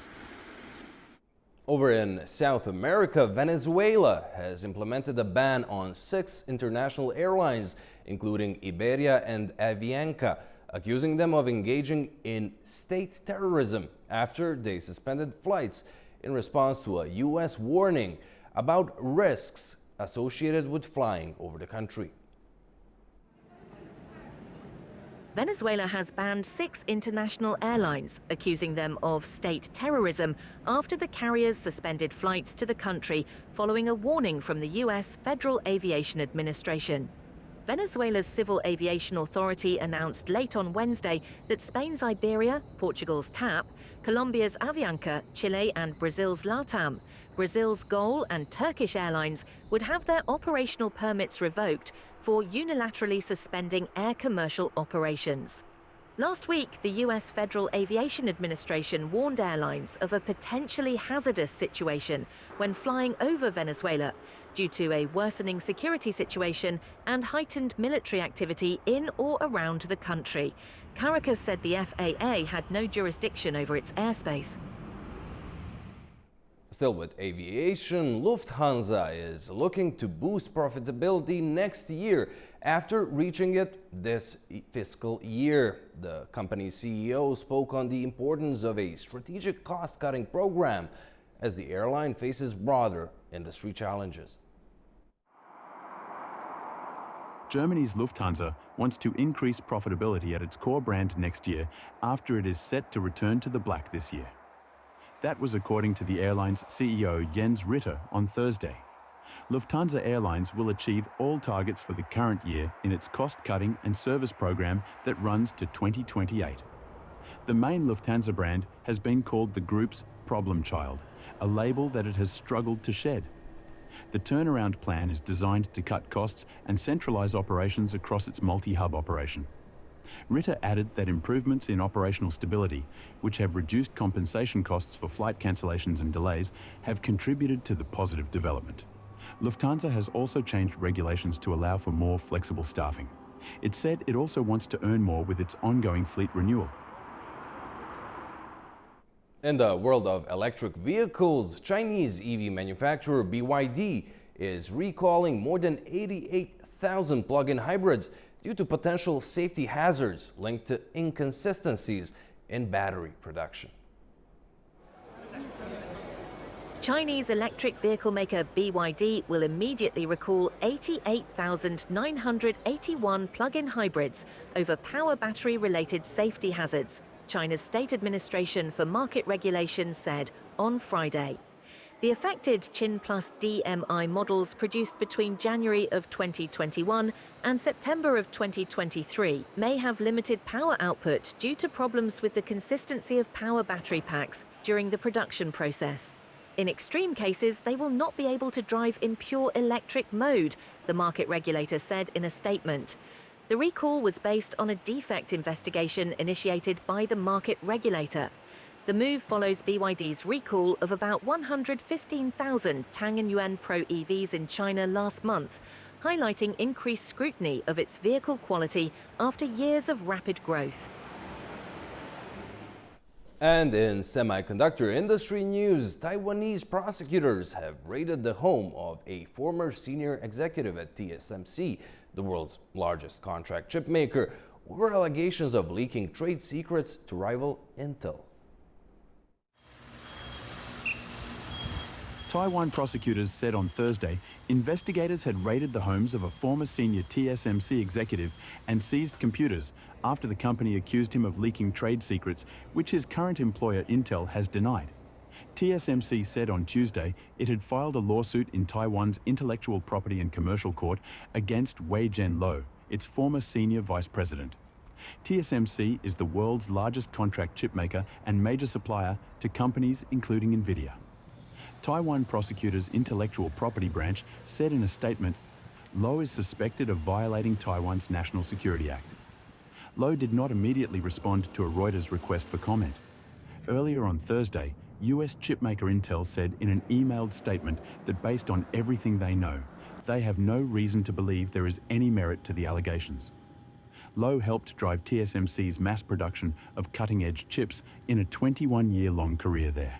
Over in South America, Venezuela has implemented a ban on 6 international airlines, including Iberia and Avianca, accusing them of engaging in state terrorism after they suspended flights in response to a U.S. warning about risks associated with flying over the country.
Venezuela has banned 6 international airlines, accusing them of state terrorism after the carriers suspended flights to the country following a warning from the U.S. Federal Aviation Administration. Venezuela's Civil Aviation Authority announced late on Wednesday that Spain's Iberia, Portugal's TAP, Colombia's Avianca, Chile and Brazil's LATAM, Brazil's GOL and Turkish Airlines would have their operational permits revoked for unilaterally suspending air commercial operations. Last week, the US Federal Aviation Administration warned airlines of a potentially hazardous situation when flying over Venezuela due to a worsening security situation and heightened military activity in or around the country. Caracas said the FAA had no jurisdiction over its airspace.
Still with aviation, Lufthansa is looking to boost profitability next year after reaching it this fiscal year. The company's CEO spoke on the importance of a strategic cost-cutting program as the airline faces broader industry challenges.
Germany's Lufthansa wants to increase profitability at its core brand next year after it is set to return to the black this year. That was according to the airline's CEO Jens Ritter on Thursday. Lufthansa Airlines will achieve all targets for the current year in its cost-cutting and service program that runs to 2028. The main Lufthansa brand has been called the group's problem child, a label that it has struggled to shed. The turnaround plan is designed to cut costs and centralize operations across its multi-hub operation. Ritter added that improvements in operational stability, which have reduced compensation costs for flight cancellations and delays, have contributed to the positive development. Lufthansa has also changed regulations to allow for more flexible staffing. It said it also wants to earn more with its ongoing fleet renewal.
In the world of electric vehicles, Chinese EV manufacturer BYD is recalling more than 88,000 plug-in hybrids due to potential safety hazards linked to inconsistencies in battery production.
Chinese electric vehicle maker BYD will immediately recall 88,981 plug-in hybrids over power battery-related safety hazards, China's State Administration for Market Regulation said on Friday. The affected Qin Plus DMI models produced between January of 2021 and September of 2023 may have limited power output due to problems with the consistency of power battery packs during the production process. In extreme cases, they will not be able to drive in pure electric mode, the market regulator said in a statement. The recall was based on a defect investigation initiated by the market regulator. The move follows BYD's recall of about 115,000 Tang & Yuan Pro EVs in China last month, highlighting increased scrutiny of its vehicle quality after years of rapid growth.
And in semiconductor industry news, Taiwanese prosecutors have raided the home of a former senior executive at TSMC, the world's largest contract chip maker, over allegations of leaking trade secrets to rival Intel.
Taiwan prosecutors said on Thursday investigators had raided the homes of a former senior TSMC executive and seized computers after the company accused him of leaking trade secrets, which his current employer Intel has denied. TSMC said on Tuesday it had filed a lawsuit in Taiwan's Intellectual Property and Commercial Court against Wei Jianluo, its former senior vice president. TSMC is the world's largest contract chip maker and major supplier to companies including NVIDIA. Taiwan prosecutors' intellectual property branch said in a statement, Lo is suspected of violating Taiwan's National Security Act. Lo did not immediately respond to a Reuters request for comment. Earlier on Thursday, US chipmaker Intel said in an emailed statement that based on everything they know, they have no reason to believe there is any merit to the allegations. Lo helped drive TSMC's mass production of cutting-edge chips in a 21-year-long career there.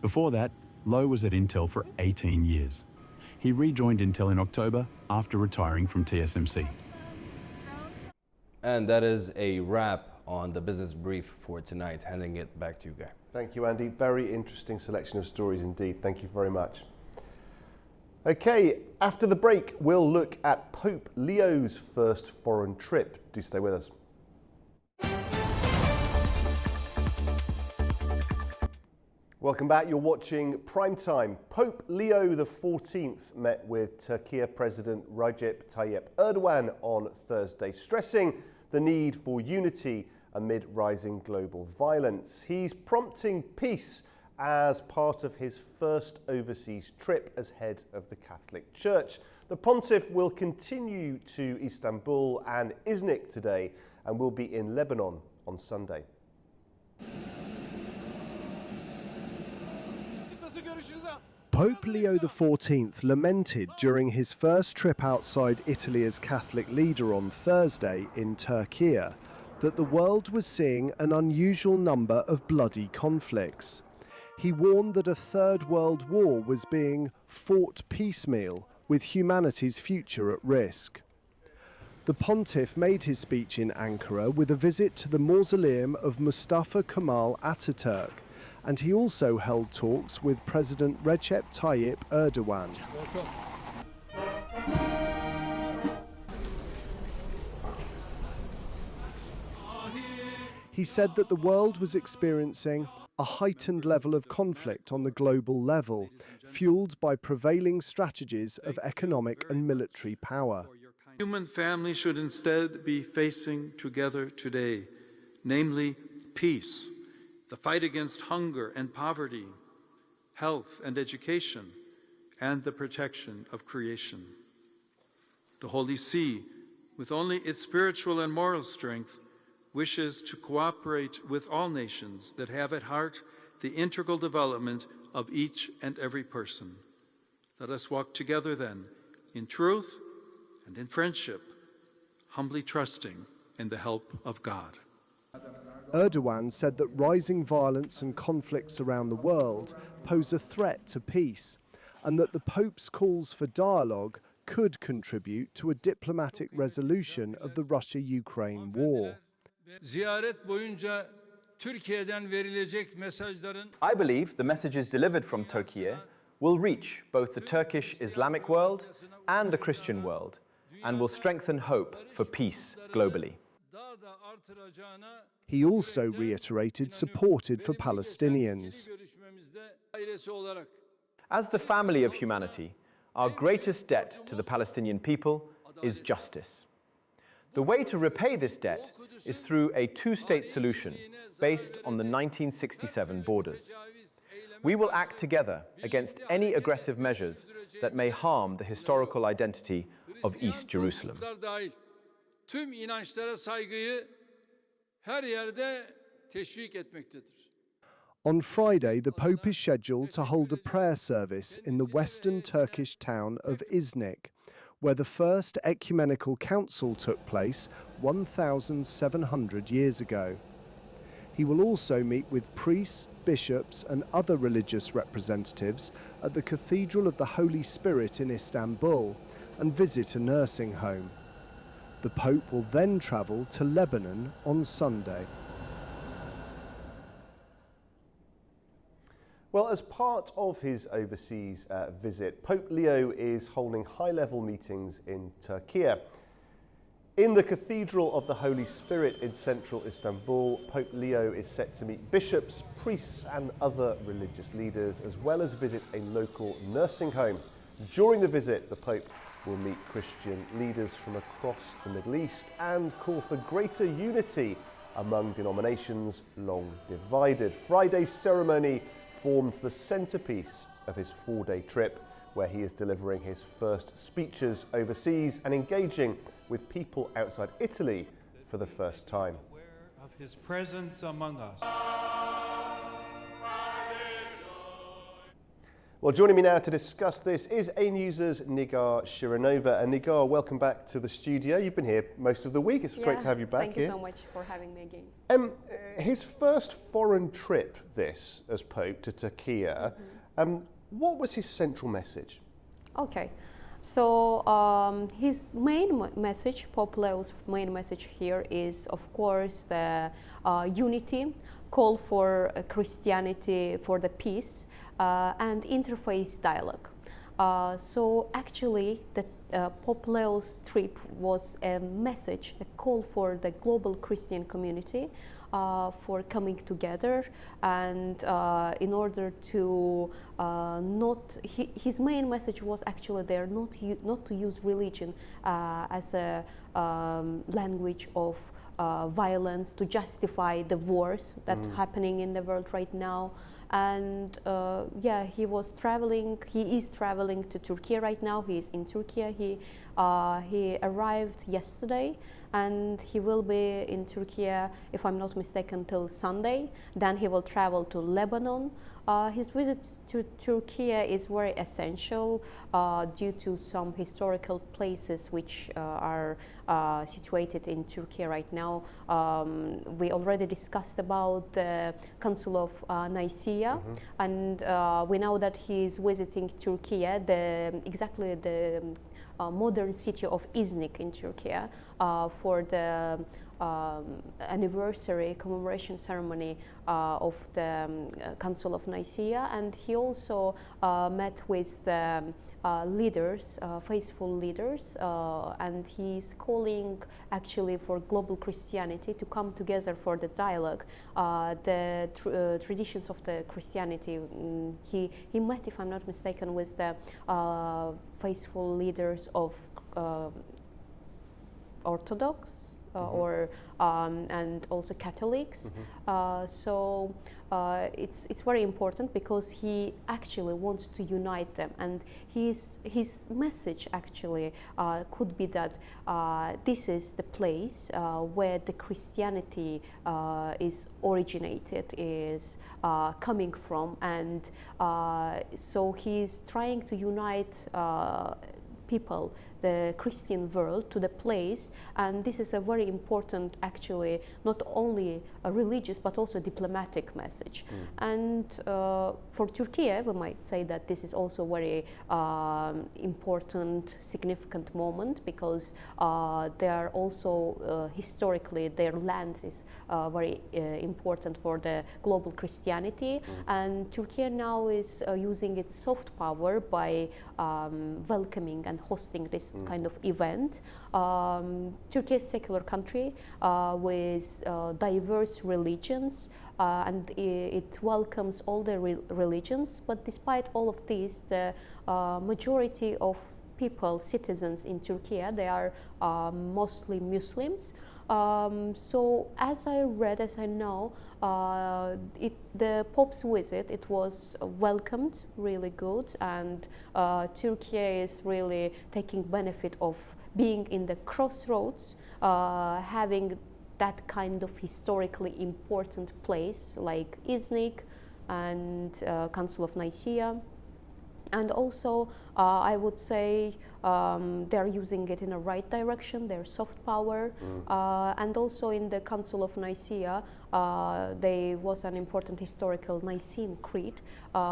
Before that, Lo was at Intel for 18 years. He rejoined Intel in October after retiring from TSMC.
And that is a wrap on the business brief for tonight. Handing it back to you, Guy.
Thank you, Andy. Very interesting selection of stories indeed. Thank you very much. Okay, after the break, we'll look at Pope Leo's first foreign trip. Do stay with us. Welcome back. You're watching Primetime. Pope Leo XIV met with Turkey President Recep Tayyip Erdogan on Thursday, stressing the need for unity amid rising global violence. He's prompting peace as part of his first overseas trip as head of the Catholic Church. The pontiff will continue to Istanbul and Iznik today and will be in Lebanon on Sunday.
Pope Leo XIV lamented during his first trip outside Italy as Catholic leader on Thursday in Turkey that the world was seeing an unusual number of bloody conflicts. He warned that a third world war was being fought piecemeal, with humanity's future at risk. The pontiff made his speech in Ankara with a visit to the mausoleum of Mustafa Kemal Ataturk, and he also held talks with President Recep Tayyip Erdogan. He said that the world was experiencing a heightened level of conflict on the global level, fueled by prevailing strategies of economic and military power.
Human family should instead be facing together today, namely peace, the fight against hunger and poverty, health and education, and the protection of creation. The Holy See, with only its spiritual and moral strength, wishes to cooperate with all nations that have at heart the integral development of each and every person. Let us walk together then in truth and in friendship, humbly trusting in the help of God.
Erdogan said that rising violence and conflicts around the world pose a threat to peace, and that the Pope's calls for dialogue could contribute to a diplomatic resolution of the Russia-Ukraine war.
I believe the messages delivered from Turkey will reach both the Turkish Islamic world and the Christian world, and will strengthen hope for peace globally.
He also reiterated support for Palestinians.
As the family of humanity, our greatest debt to the Palestinian people is justice. The way to repay this debt is through a two-state solution based on the 1967 borders. We will act together against any aggressive measures that may harm the historical identity of East Jerusalem.
On Friday, the Pope is scheduled to hold a prayer service in the western Turkish town of Iznik, where the first ecumenical council took place 1,700 years ago. He will also meet with priests, bishops and other religious representatives at the Cathedral of the Holy Spirit in Istanbul and visit a nursing home. The Pope will then travel to Lebanon on Sunday.
Well, as part of his overseas visit, Pope Leo is holding high-level meetings in Turkey. In the Cathedral of the Holy Spirit in central Istanbul, Pope Leo is set to meet bishops, priests and other religious leaders, as well as visit a local nursing home. During the visit, the Pope will meet Christian leaders from across the Middle East and call for greater unity among denominations long divided. Friday's ceremony forms the centrepiece of his four-day trip, where he is delivering his first speeches overseas and engaging with people outside Italy for the first time.
Of his presence among us.
Well, joining me now to discuss this is A News's Nigar Shirinova. And Nigar, welcome back to the studio. You've been here most of the week. It's great to have you back here.
Thank you so much for having me again.
His first foreign trip, this, as Pope, to Turkey. What was his central message?
Okay, so his main message, Pope Leo's main message here is, of course, the unity, call for Christianity, for the peace, and interfaith dialogue. So actually, the Pope Leo's trip was a message, a call for the global Christian community for coming together, and in order to his main message was actually there not to use religion as a language of violence to justify the wars that's happening in the world right now. And he is traveling to Turkey right now. He is in Turkey. He He arrived yesterday, and he will be in Turkey, if I'm not mistaken, till Sunday. Then he will travel to Lebanon. His visit to Turkey is very essential due to some historical places which are situated in Turkey right now. We already discussed about the Council of Nicaea, and we know that he is visiting Turkey, exactly the modern city of Iznik in Turkey, for the anniversary commemoration ceremony of the Council of Nicaea, and he also met with the leaders, faithful leaders, and he's calling actually for global Christianity to come together for the dialogue. The traditions of the Christianity, he met, if I'm not mistaken, with the faithful leaders of Orthodox and also Catholics. So it's very important because he actually wants to unite them, and his message actually could be that this is the place where the Christianity is originated, is coming from, and so he's trying to unite people, the Christian world, to the place, and this is a very important, actually, not only a religious but also a diplomatic message. And for Turkey, we might say that this is also very important, significant moment, because they are also historically their land is very important for the global Christianity, and Turkey now is using its soft power by welcoming and hosting this kind of event. Turkey is a secular country with diverse religions, and it welcomes all the religions, but despite all of this, the majority of people, citizens in Turkey, they are mostly Muslims. So as I read, as I know, the Pope's visit, it was welcomed really good, and Turkey is really taking benefit of being in the crossroads, having that kind of historically important place like Iznik and Council of Nicaea. And also, I would say they're using it in the right direction, their soft power. And also in the Council of Nicaea, there was an important historical Nicene Creed,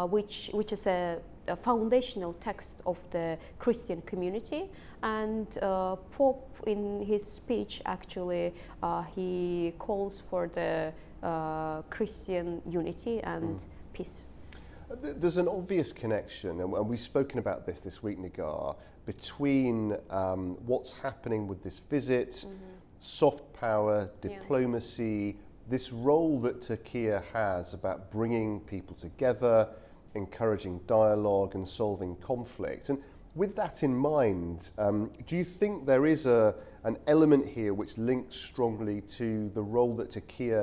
which is a foundational text of the Christian community. And Pope, in his speech, actually, he calls for the Christian unity and peace.
There's an obvious connection, and we've spoken about this week, Nigar, between what's happening with this visit, soft power, diplomacy, this role that Turkey has about bringing people together, encouraging dialogue and solving conflict. And with that in mind, do you think there is an element here which links strongly to the role that Turkey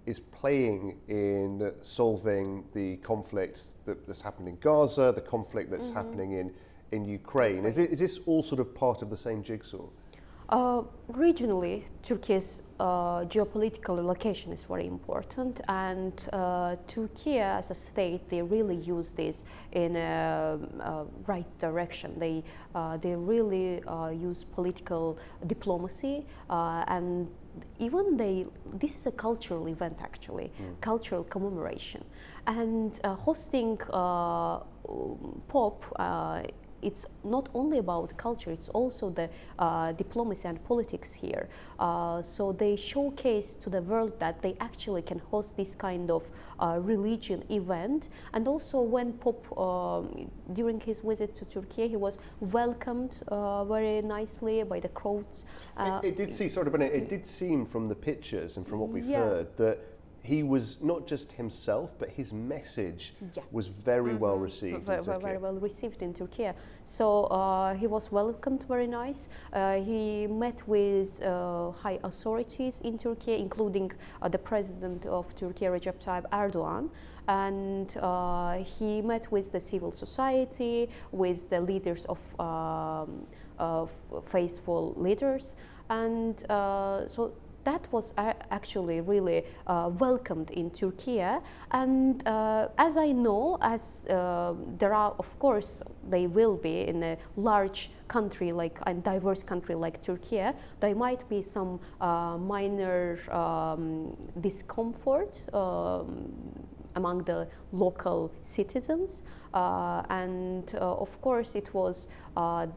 is playing in solving the conflict that's happened in Gaza, the conflict that's happening in Ukraine? Is this all sort of part of the same jigsaw?
Regionally, Turkey's geopolitical location is very important, and Turkey as a state, they really use this in a right direction. They really use political diplomacy, and even this is a cultural event, actually, cultural commemoration, and hosting Pope. It's not only about culture, it's also the diplomacy and politics here. So they showcase to the world that they actually can host this kind of religion event. And also when Pope, during his visit to Turkey, he was welcomed very nicely by the crowds.
It did seem from the pictures and from what we've heard that he was not just himself, but his message was very well received.
Very well received in Turkey. So he was welcomed very nice. He met with high authorities in Turkey, including the president of Turkey, Recep Tayyip Erdogan. and he met with the civil society, with the leaders of faithful leaders, and so that was actually really welcomed in Turkey. And as I know, as there are, of course, they will be in a large country like and diverse country like Turkey, there might be some minor discomfort among the local citizens, and of course it was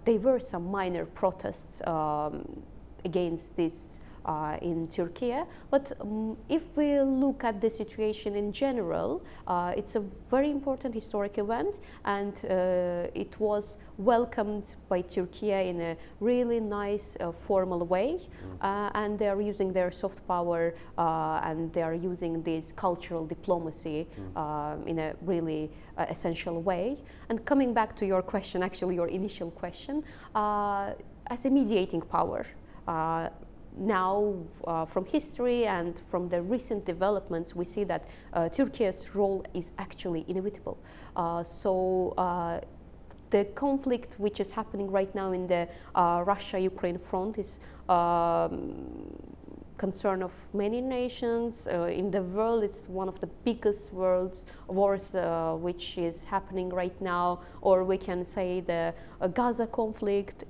there were some minor protests against this in Turkey, but if we look at the situation in general, it's a very important historic event, and it was welcomed by Turkey in a really nice formal way, and they are using their soft power and they are using this cultural diplomacy in a really essential way. And coming back to your question, actually your initial question, as a mediating power, now, from history and from the recent developments, we see that Turkey's role is actually inevitable. The conflict which is happening right now in the Russia-Ukraine front is concern of many nations in the world. It's one of the biggest wars which is happening right now, or we can say the Gaza conflict,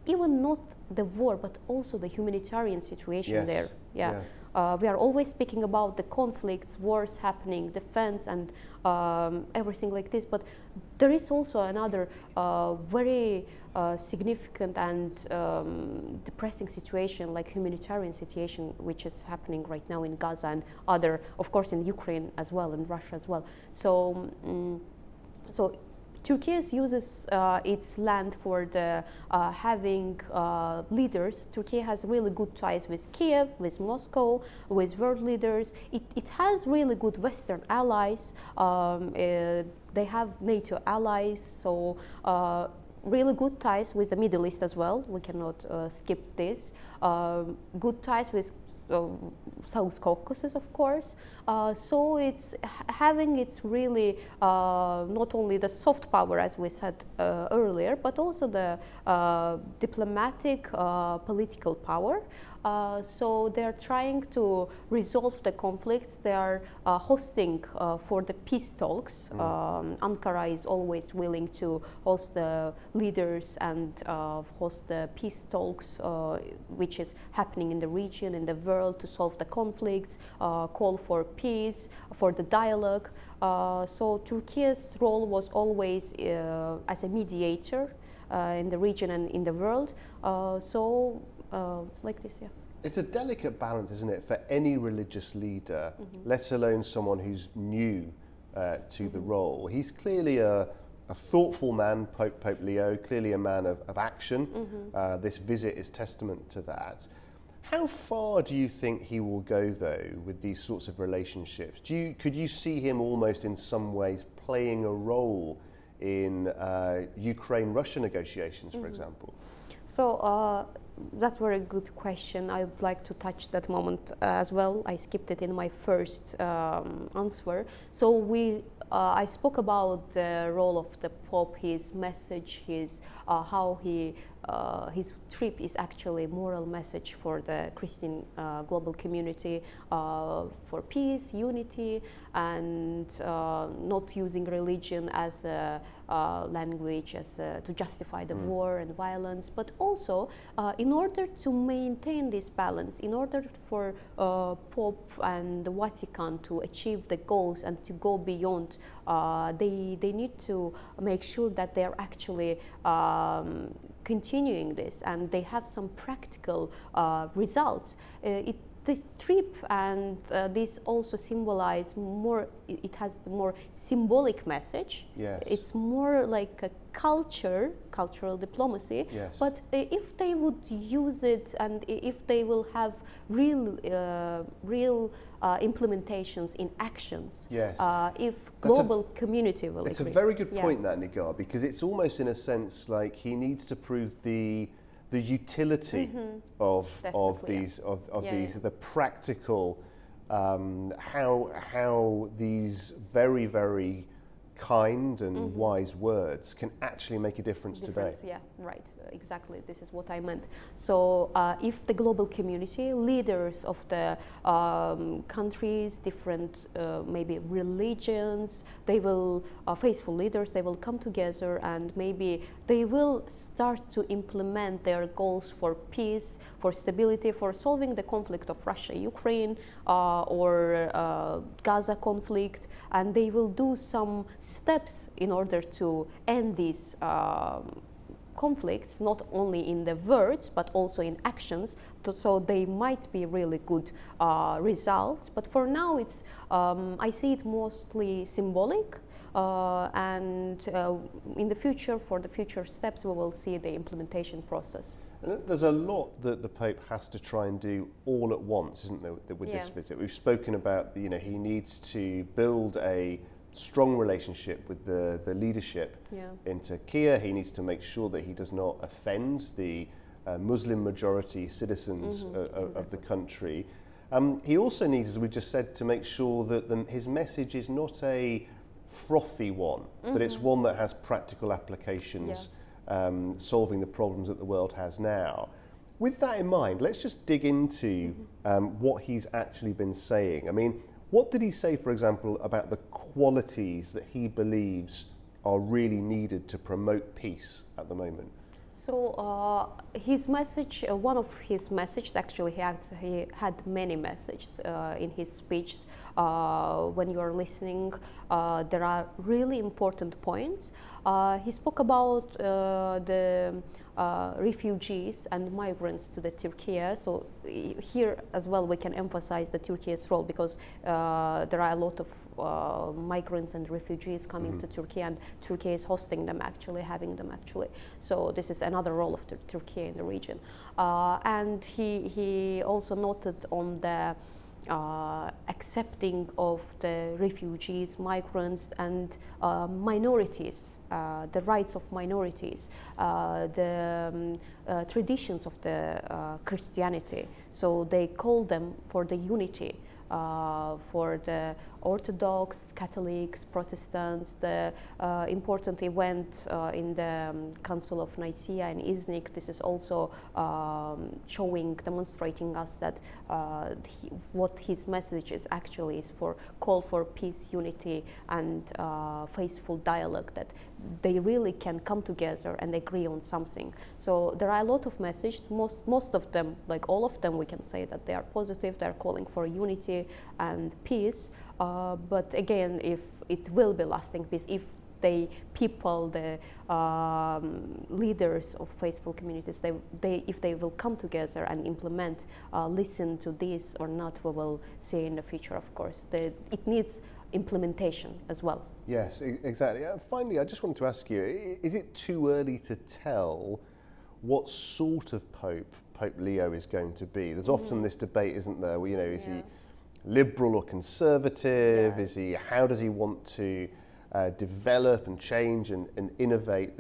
even not the war, but also the humanitarian situation there. We are always speaking about the conflicts, wars happening, defense, and everything like this. But there is also another very significant and depressing situation, like humanitarian situation, which is happening right now in Gaza and other, of course, in Ukraine as well, and Russia as well. So Turkey uses its land for the having leaders. Turkey has really good ties with Kiev, with Moscow, with world leaders. It has really good Western allies. They have NATO allies, so really good ties with the Middle East as well. We cannot skip this. Good ties with South Caucasus, of course. So it's having its really not only the soft power, as we said earlier, but also the diplomatic political power. So they're trying to resolve the conflicts. They are hosting for the peace talks. Ankara is always willing to host the leaders and host the peace talks, which is happening in the region, in the world, to solve the conflicts, call for peace, for the dialogue. So Turkey's role was always as a mediator in the region and in the world. Like this, yeah.
It's a delicate balance, isn't it, for any religious leader, let alone someone who's new to the role. He's clearly a thoughtful man, Pope Leo, clearly a man of action. This visit is testament to that. How far do you think he will go, though, with these sorts of relationships? Could you see him almost in some ways playing a role in Ukraine-Russia negotiations, for example?
So that's a very good question. I would like to touch that moment as well. I skipped it in my first answer. So I spoke about the role of the Pope, his message, how his trip is actually a moral message for the Christian global community, for peace, unity, and not using religion as a language to justify the war and violence, but also in order to maintain this balance, in order for Pope and the Vatican to achieve the goals and to go beyond, they need to make sure that they are actually continuing this and they have some practical results. The trip and this also symbolize more, it has the more symbolic message.
Yes.
It's more like a cultural diplomacy.
Yes.
But if they would use it and if they will have real implementations in actions,
yes.
If global community will
It's
agree.
a very good point, that, Nigar, because it's almost in a sense like he needs to prove the utility of these the practical how these very, very kind and wise words can actually make a difference today.
Yeah, right, exactly. This is what I meant. So if the global community, leaders of the countries, different maybe religions, they will, faithful leaders, they will come together and maybe they will start to implement their goals for peace, for stability, for solving the conflict of Russia, Ukraine, or Gaza conflict, and they will do some steps in order to end these conflicts, not only in the words but also in actions, so they might be really good results. But for now it's I see it mostly symbolic, and in the future, for the future steps, we will see the implementation process.
There's a lot that the Pope has to try and do all at once, isn't there, with this visit? We've spoken about, he needs to build a strong relationship with the leadership in Turkey. He needs to make sure that he does not offend the Muslim majority citizens of the country. He also needs, as we just said, to make sure that his message is not a frothy one, but it's one that has practical applications, solving the problems that the world has now. With that in mind, let's just dig into what he's actually been saying. I mean, what did he say, for example, about the qualities that he believes are really needed to promote peace at the moment?
So his message, one of his messages, actually he had many messages in his speech. When you are listening, there are really important points. He spoke about the refugees and migrants to the Turkey. So here as well we can emphasize the Turkey's role, because there are a lot of migrants and refugees coming to Turkey, and Turkey is hosting them, actually having them actually. So this is another role of Turkey in the region. And he also noted on the accepting of the refugees, migrants, and minorities, the rights of minorities, the traditions of the Christianity. So they call them for the unity. For the Orthodox, Catholics, Protestants, the important event in the Council of Nicaea in Iznik. This is also demonstrating us that what his message is actually is for call for peace, unity, and faithful dialogue, that they really can come together and agree on something. So there are a lot of messages, most of them, like all of them, we can say that they are positive, they are calling for unity and peace, but again, if it will be lasting peace, if the leaders of faithful communities, if they will come together and implement, listen to this or not, we will see in the future, of course. It needs implementation as well.
Yes, exactly. Finally, I just wanted to ask you, is it too early to tell what sort of Pope Leo is going to be? There's often this debate, isn't there? Is he liberal or conservative? How does he want to develop and change and innovate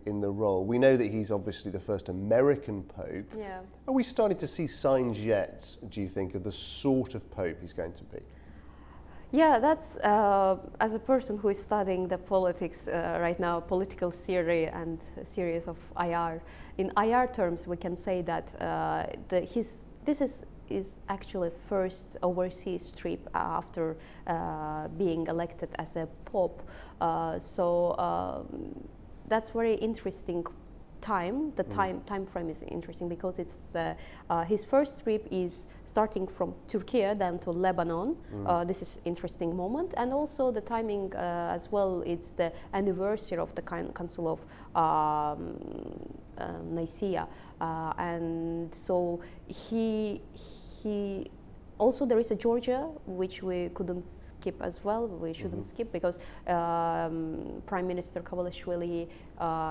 in the role? We know that he's obviously the first American Pope. Are we starting to see signs yet, do you think, of the sort of Pope he's going to be?
Yeah, that's, as a person who is studying the politics right now, political theory and a series of IR. In IR terms, we can say that this is actually first overseas trip after being elected as a pope. So that's very interesting time. The time frame is interesting because it's his first trip is starting from Turkey then to Lebanon. This is interesting moment, and also the timing as well. It's the anniversary of the Council of Nicaea, and so he also there is a Georgia, which we couldn't skip as well. We shouldn't skip because Prime Minister Kavalishvili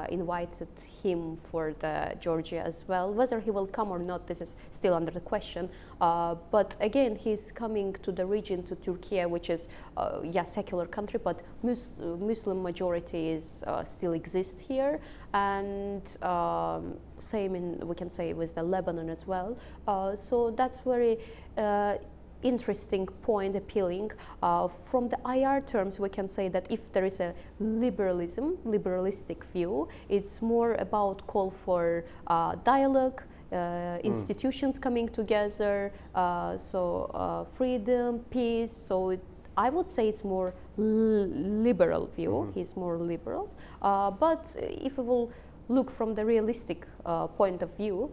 invited him for the Georgia as well. Whether he will come or not, this is still under the question. But again, he's coming to the region, to Turkey, which is secular country, but Muslim majority is still exist here, and same we can say with the Lebanon as well. So that's very interesting point, appealing. From the IR terms, we can say that if there is a liberalistic view, it's more about call for dialogue, institutions coming together, freedom, peace. So I would say it's more liberal view. He's more liberal. But if we will look from the realistic point of view,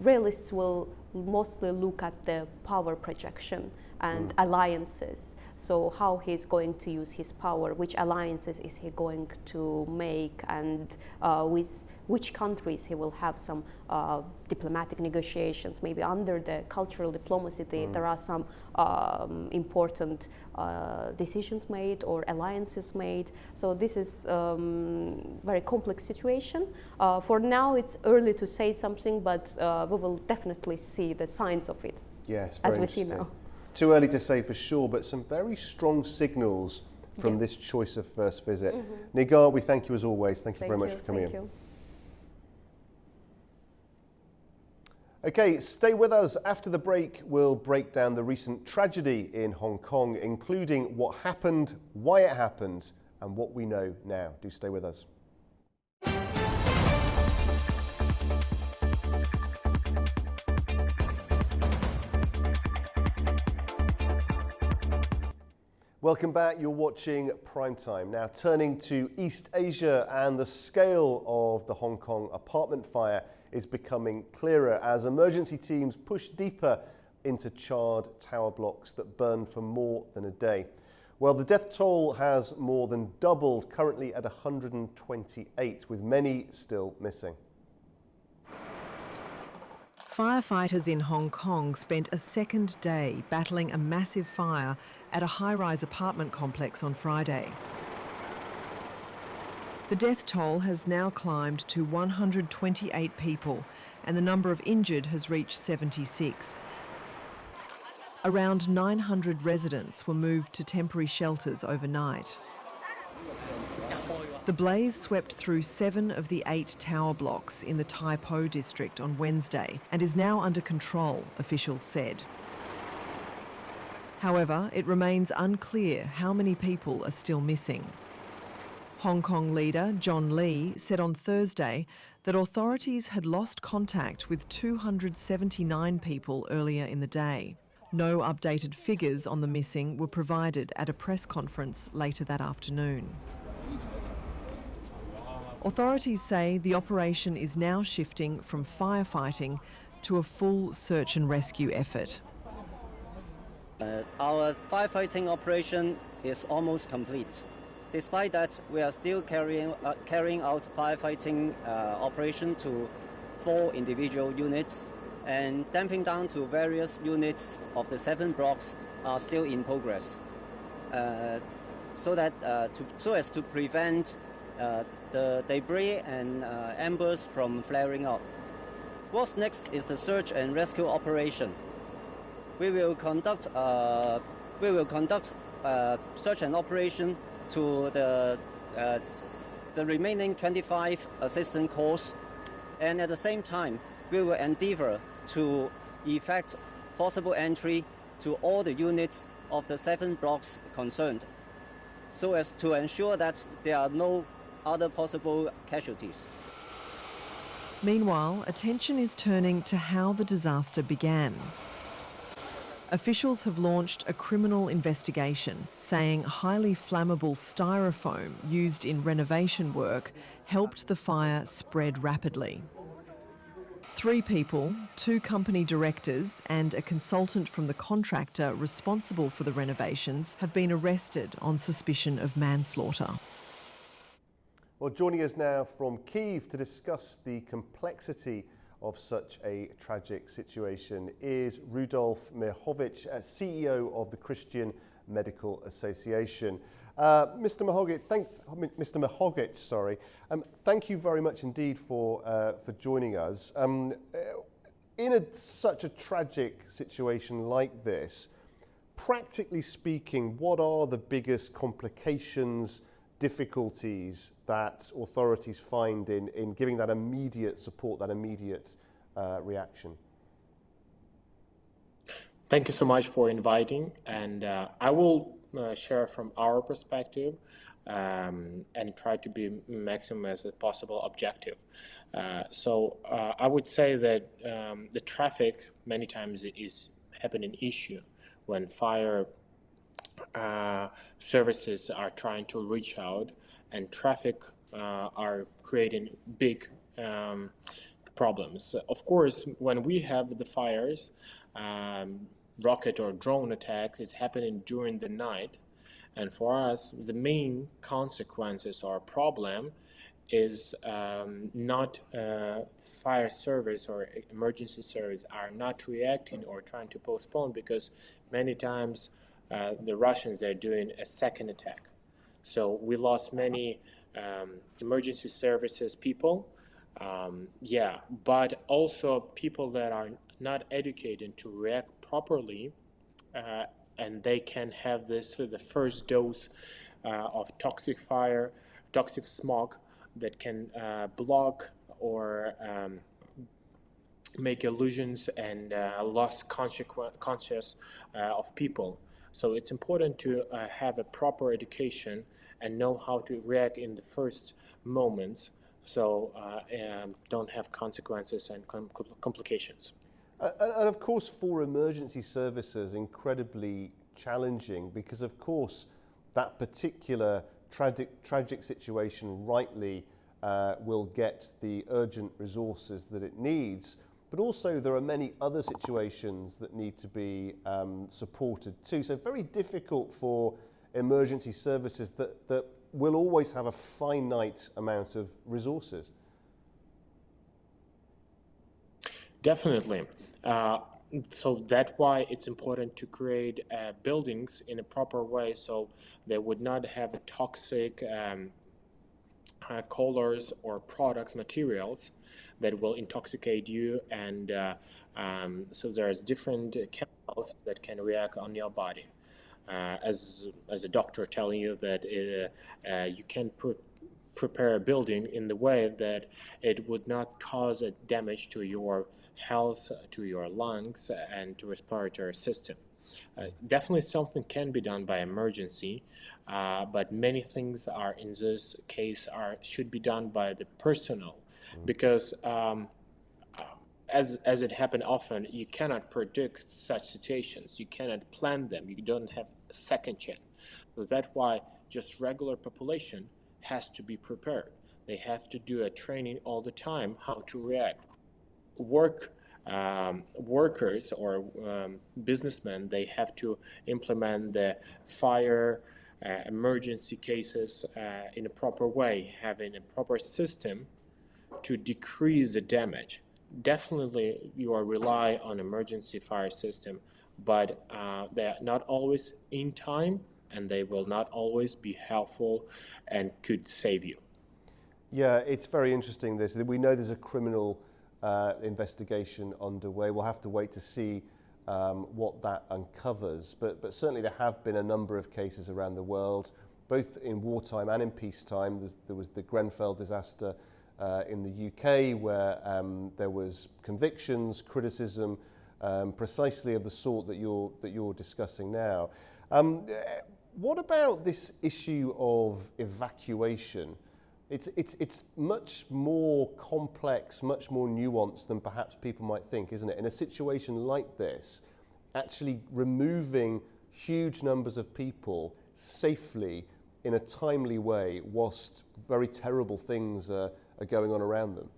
realists will mostly look at the power projection and alliances. So how he's going to use his power, which alliances is he going to make, and with which countries he will have some diplomatic negotiations. Maybe under the cultural diplomacy, there are some important decisions made or alliances made. So this is very complex situation. For now, it's early to say something, but we will definitely see the signs of it.
Yes,
as we see now.
Too early to say for sure, but some very strong signals from this choice of first visit. Nigar, we thank you as always. Thank you very much for coming in. Okay, stay with us. After the break, we'll break down the recent tragedy in Hong Kong, including what happened, why it happened, and what we know now. Do stay with us. Welcome back. You're watching Primetime. Now turning to East Asia, and the scale of the Hong Kong apartment fire is becoming clearer as emergency teams push deeper into charred tower blocks that burned for more than a day. Well, the death toll has more than doubled, currently at 128, with many still missing.
Firefighters in Hong Kong spent a second day battling a massive fire at a high-rise apartment complex on Friday. The death toll has now climbed to 128 people, and the number of injured has reached 76. Around 900 residents were moved to temporary shelters overnight. The blaze swept through 7 of the 8 tower blocks in the Tai Po district on Wednesday and is now under control, officials said. However, it remains unclear how many people are still missing. Hong Kong leader John Lee said on Thursday that authorities had lost contact with 279 people earlier in the day. No updated figures on the missing were provided at a press conference later that afternoon. Authorities say the operation is now shifting from firefighting to a full search and rescue effort.
Our firefighting operation is almost complete. Despite that, we are still carrying out firefighting operation to 4 individual units, and damping down to various units of the 7 blocks are still in progress, so as to prevent the debris and embers from flaring up. What's next is the search and rescue operation. We will conduct search and operation to the remaining 25 assistant corps, and at the same time, we will endeavor to effect forcible entry to all the units of the 7 blocks concerned, so as to ensure that there are no other possible casualties.
Meanwhile, attention is turning to how the disaster began. Officials have launched a criminal investigation, saying highly flammable styrofoam used in renovation work helped the fire spread rapidly. 3 people, 2 company directors and a consultant from the contractor responsible for the renovations have been arrested on suspicion of manslaughter.
Well, joining us now from Kyiv to discuss the complexity of such a tragic situation is Rudolf Mihovic, CEO of the Christian Medical Association. Mr. Mihovic, thank you very much indeed for joining us. In such a tragic situation like this, practically speaking, what are the biggest complications, difficulties that authorities find in giving that immediate support, that immediate reaction?
Thank you so much for inviting, and I will share from our perspective and try to be maximum as possible objective. So I would say that the traffic many times is happening issue when fire services are trying to reach out, and traffic are creating big problems. Of course, when we have the fires, rocket or drone attacks is happening during the night, and for us, the main consequences or problem is not fire service or emergency service are not reacting or trying to postpone, because many times the Russians are doing a second attack. So we lost many emergency services people, but also people that are not educated to react properly, and they can have this the first dose of toxic fire, toxic smoke that can block or make illusions and lost conscious of people. So it's important to have a proper education and know how to react in the first moments, so don't have consequences and complications.
And of course, for emergency services, incredibly challenging, because of course that particular tragic situation rightly will get the urgent resources that it needs, but also there are many other situations that need to be supported too. So very difficult for emergency services that will always have a finite amount of resources.
Definitely. So that's why it's important to create buildings in a proper way, so they would not have toxic colors or products, materials that will intoxicate you, and so there's different chemicals that can react on your body. As a doctor telling you that you can prepare a building in the way that it would not cause a damage to your health, to your lungs, and to respiratory system. Definitely something can be done by emergency, but many things are in this case should be done by the personnel, because as it happened often, you cannot predict such situations. You cannot plan them. You don't have a second chance. So that's why just regular population has to be prepared. They have to do a training all the time how to react. Workers or businessmen, they have to implement the fire emergency cases in a proper way, having a proper system to decrease the damage. Definitely you are rely on emergency fire system, but they are not always in time, and they will not always be helpful and could save you.
Yeah, it's very interesting this. We know there's a criminal investigation underway. We'll have to wait to see what that uncovers, but certainly there have been a number of cases around the world, both in wartime and in peacetime. There was the Grenfell disaster in the UK, where there was convictions, criticism, precisely of the sort that you're discussing now. What about this issue of evacuation? It's much more complex, much more nuanced than perhaps people might think, isn't it? In a situation like this, actually removing huge numbers of people safely in a timely way whilst very terrible things are going on around them.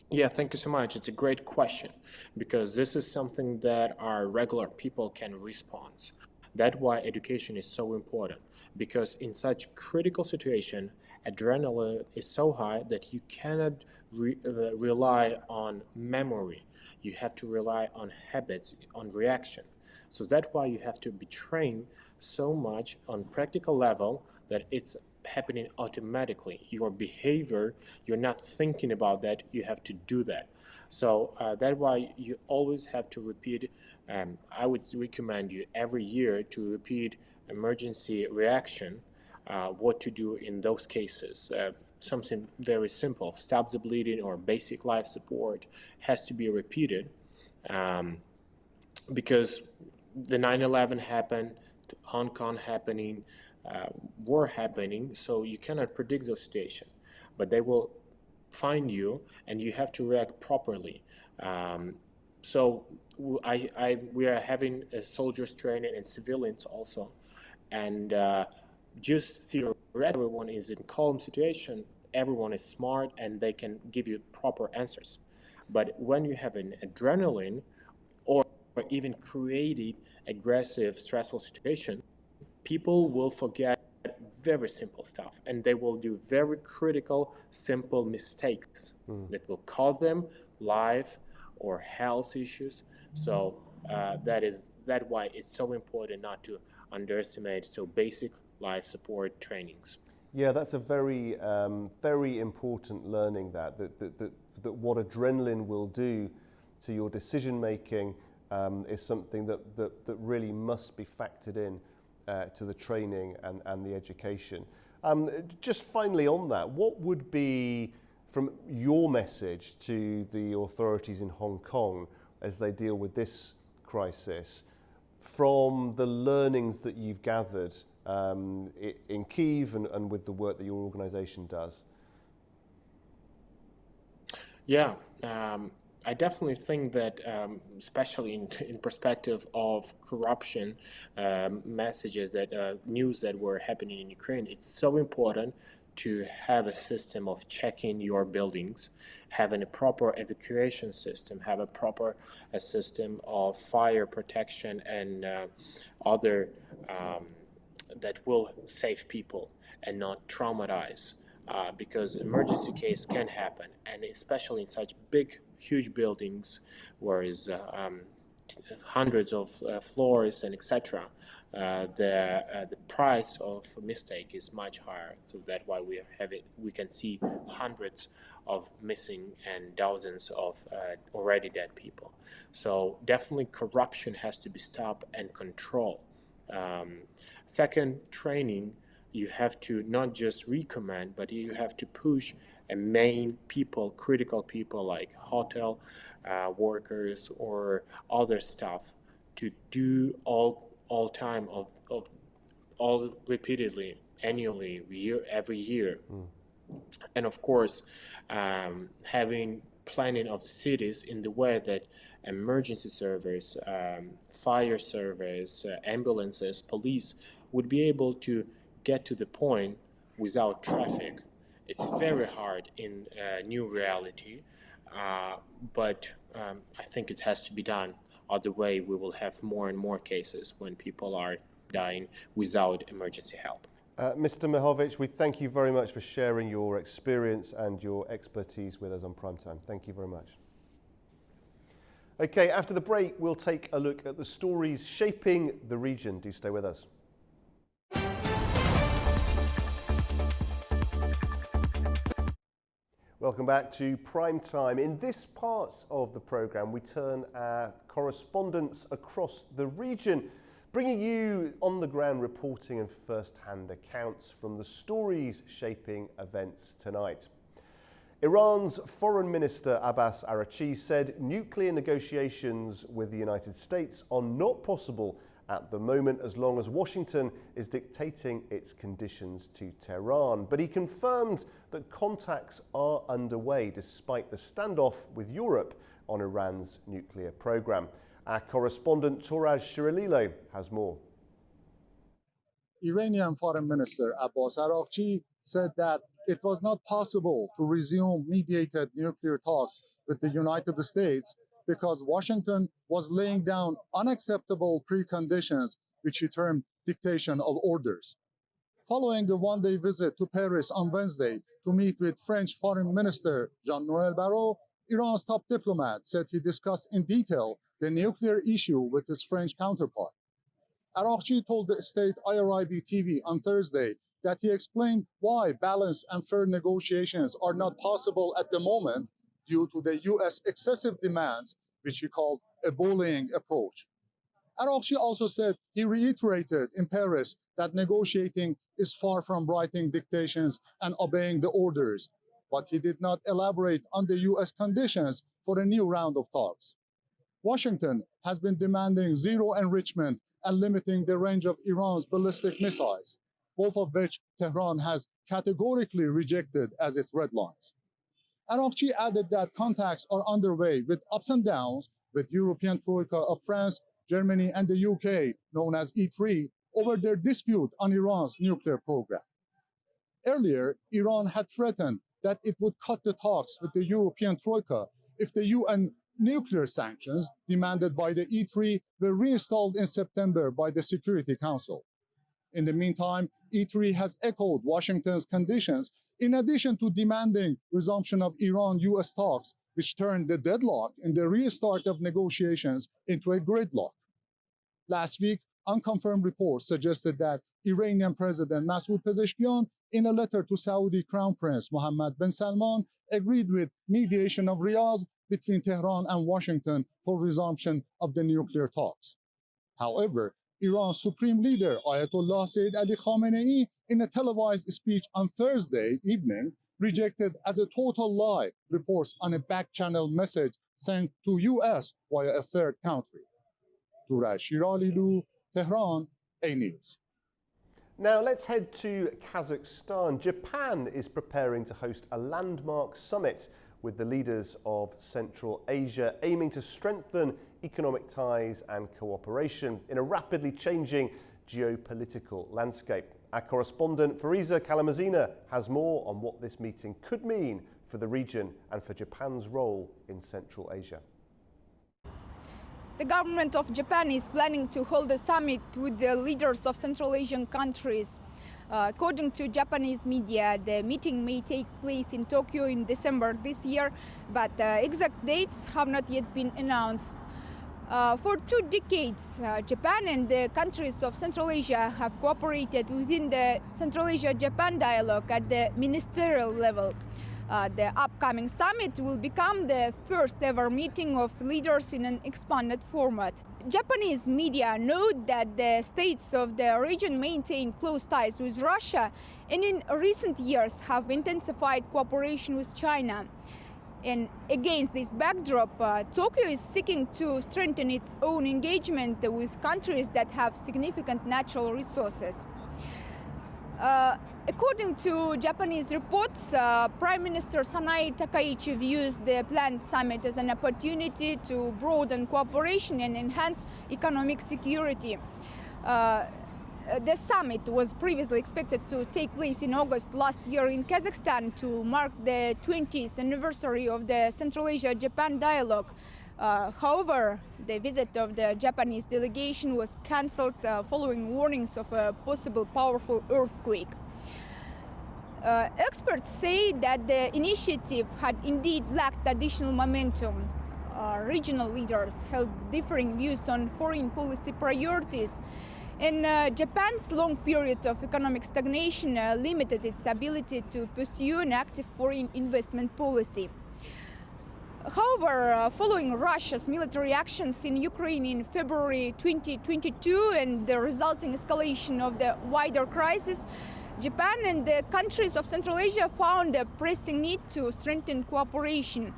Yeah, thank you so much. It's a great question, because this is something that our regular people can respond. That's why education is so important, because in such critical situation, adrenaline is so high that you cannot rely on memory. You have to rely on habits, on reaction. So that's why you have to be trained so much on practical level that it's happening automatically. Your behavior, you're not thinking about that, you have to do that. So that's why you always have to repeat. I would recommend you every year to repeat emergency reaction, what to do in those cases. Something very simple, stop the bleeding or basic life support has to be repeated because the 9/11 happened, Hong Kong happening, war happening, so you cannot predict those situations, but they will find you and you have to react properly. So we are having soldiers training and civilians also, and just theoretically, everyone is in calm situation, everyone is smart, and they can give you proper answers. But when you have an adrenaline or even created aggressive, stressful situation, people will forget very simple stuff, and they will do very critical, simple mistakes that will cause them life or health issues. So that's why it's so important not to underestimate so basic life support trainings.
Yeah, that's a very, very important learning that what adrenaline will do to your decision making is something that really must be factored in to the training and the education. Just finally on that, what would be, from your message to the authorities in Hong Kong as they deal with this crisis, from the learnings that you've gathered in Kyiv and with the work that your organisation does?
Yeah, I definitely think that, especially in perspective of corruption messages, that news that were happening in Ukraine, it's so important to have a system of checking your buildings, having a proper evacuation system, have a proper system of fire protection and other that will save people and not traumatize. Because emergency case can happen, and especially in such big, huge buildings, where is hundreds of floors and etc. The price of mistake is much higher. So that's why we can see hundreds of missing and thousands of already dead people. So definitely corruption has to be stopped and controlled. Second, training. You have to not just recommend, but you have to push and main people, critical people like hotel workers or other staff to do all time of all repeatedly, annually, every year. And of course, having planning of the cities in the way that emergency service, fire service, ambulances, police would be able to get to the point without traffic. It's very hard in new reality, but I think it has to be done. Other way, we will have more and more cases when people are dying without emergency help.
Mr. Mihovic, we thank you very much for sharing your experience and your expertise with us on Primetime. Thank you very much. Okay, after the break, we'll take a look at the stories shaping the region. Do stay with us. Welcome back to Primetime. In this part of the programme, we turn our correspondents across the region, bringing you on-the-ground reporting and first-hand accounts from the stories shaping events tonight. Iran's Foreign Minister Abbas Araghchi said nuclear negotiations with the United States are not possible at the moment as long as Washington is dictating its conditions to Tehran. But he confirmed that contacts are underway despite the standoff with Europe on Iran's nuclear program. Our correspondent Touraj Shirilile has more.
Iranian Foreign Minister Abbas Araghchi said that it was not possible to resume mediated nuclear talks with the United States because Washington was laying down unacceptable preconditions, which he termed dictation of orders. Following a one-day visit to Paris on Wednesday to meet with French Foreign Minister Jean-Noël Barrot, Iran's top diplomat said he discussed in detail the nuclear issue with his French counterpart. Araghchi told the state IRIB TV on Thursday that he explained why balanced and fair negotiations are not possible at the moment due to the U.S. excessive demands, which he called a bullying approach. Araghchi also said he reiterated in Paris that negotiating is far from writing dictations and obeying the orders, but he did not elaborate on the U.S. conditions for a new round of talks. Washington has been demanding zero enrichment and limiting the range of Iran's ballistic missiles, both of which Tehran has categorically rejected as its red lines. Araqchi added that contacts are underway with ups and downs with European troika of France, Germany, and the UK, known as E3, over their dispute on Iran's nuclear program. Earlier, Iran had threatened that it would cut the talks with the European troika if the UN nuclear sanctions demanded by the E3 were reinstalled in September by the Security Council. In the meantime, E3 has echoed Washington's conditions in addition to demanding resumption of Iran-US talks, which turned the deadlock in the restart of negotiations into a gridlock. Last week, unconfirmed reports suggested that Iranian President Masoud Pezeshkian, in a letter to Saudi Crown Prince Mohammed bin Salman, agreed with mediation of Riyadh between Tehran and Washington for resumption of the nuclear talks. However, Iran's supreme leader, Ayatollah Sayyid Ali Khamenei, in a televised speech on Thursday evening, rejected as a total lie reports on a back-channel message sent to US via a third country. Turaj Shiralilu, Tehran, A News.
Now let's head to Kazakhstan. Japan is preparing to host a landmark summit with the leaders of Central Asia, aiming to strengthen economic ties and cooperation in a rapidly changing geopolitical landscape. Our correspondent Fariza Kalamazina has more on what this meeting could mean for the region and for Japan's role in Central Asia.
The government of Japan is planning to hold a summit with the leaders of Central Asian countries. According to Japanese media, the meeting may take place in Tokyo in December this year, but exact dates have not yet been announced. For 2 decades, Japan and the countries of Central Asia have cooperated within the Central Asia-Japan dialogue at the ministerial level. The upcoming summit will become the first ever meeting of leaders in an expanded format. Japanese media note that the states of the region maintain close ties with Russia and in recent years have intensified cooperation with China. And against this backdrop, Tokyo is seeking to strengthen its own engagement with countries that have significant natural resources. According to Japanese reports, Prime Minister Sanae Takaichi views the planned summit as an opportunity to broaden cooperation and enhance economic security. The summit was previously expected to take place in August last year in Kazakhstan to mark the 20th anniversary of the Central Asia-Japan dialogue. However, the visit of the Japanese delegation was cancelled following warnings of a possible powerful earthquake. Experts say that the initiative had indeed lacked additional momentum. Regional leaders held differing views on foreign policy priorities, and Japan's long period of economic stagnation limited its ability to pursue an active foreign investment policy. However, following Russia's military actions in Ukraine in February 2022 and the resulting escalation of the wider crisis, Japan and the countries of Central Asia found a pressing need to strengthen cooperation.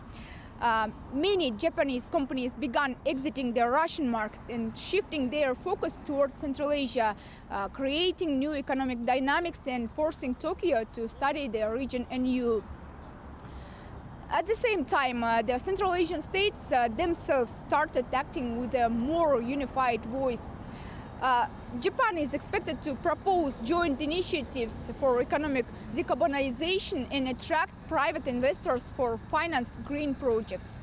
Many Japanese companies began exiting the Russian market and shifting their focus towards Central Asia, creating new economic dynamics and forcing Tokyo to study the region anew. At the same time, the Central Asian states themselves started acting with a more unified voice. Japan is expected to propose joint initiatives for economic decarbonization and attract private investors for finance green projects.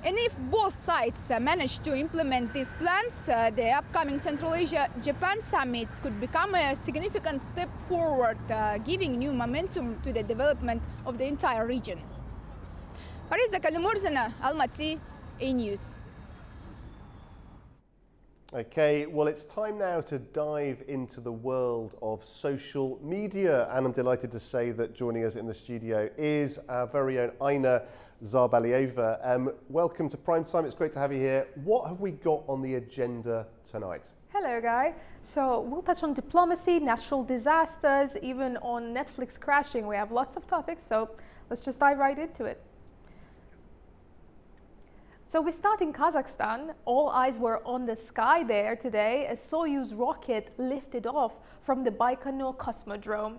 And if both sides manage to implement these plans, the upcoming Central Asia-Japan summit could become a significant step forward, giving new momentum to the development of the entire region. Fariza Kalimurzina, Almaty, A News.
Okay, well, it's time now to dive into the world of social media, and I'm delighted to say that joining us in the studio is our very own Aina Zarbalieva. Welcome to PrimeTime. It's great to have you here. What have we got on the agenda tonight?
Hello, Guy. So we'll touch on diplomacy, natural disasters, even on Netflix crashing. We have lots of topics, so let's just dive right into it. So we start in Kazakhstan. All eyes were on the sky there today as Soyuz rocket lifted off from the Baikonur Cosmodrome.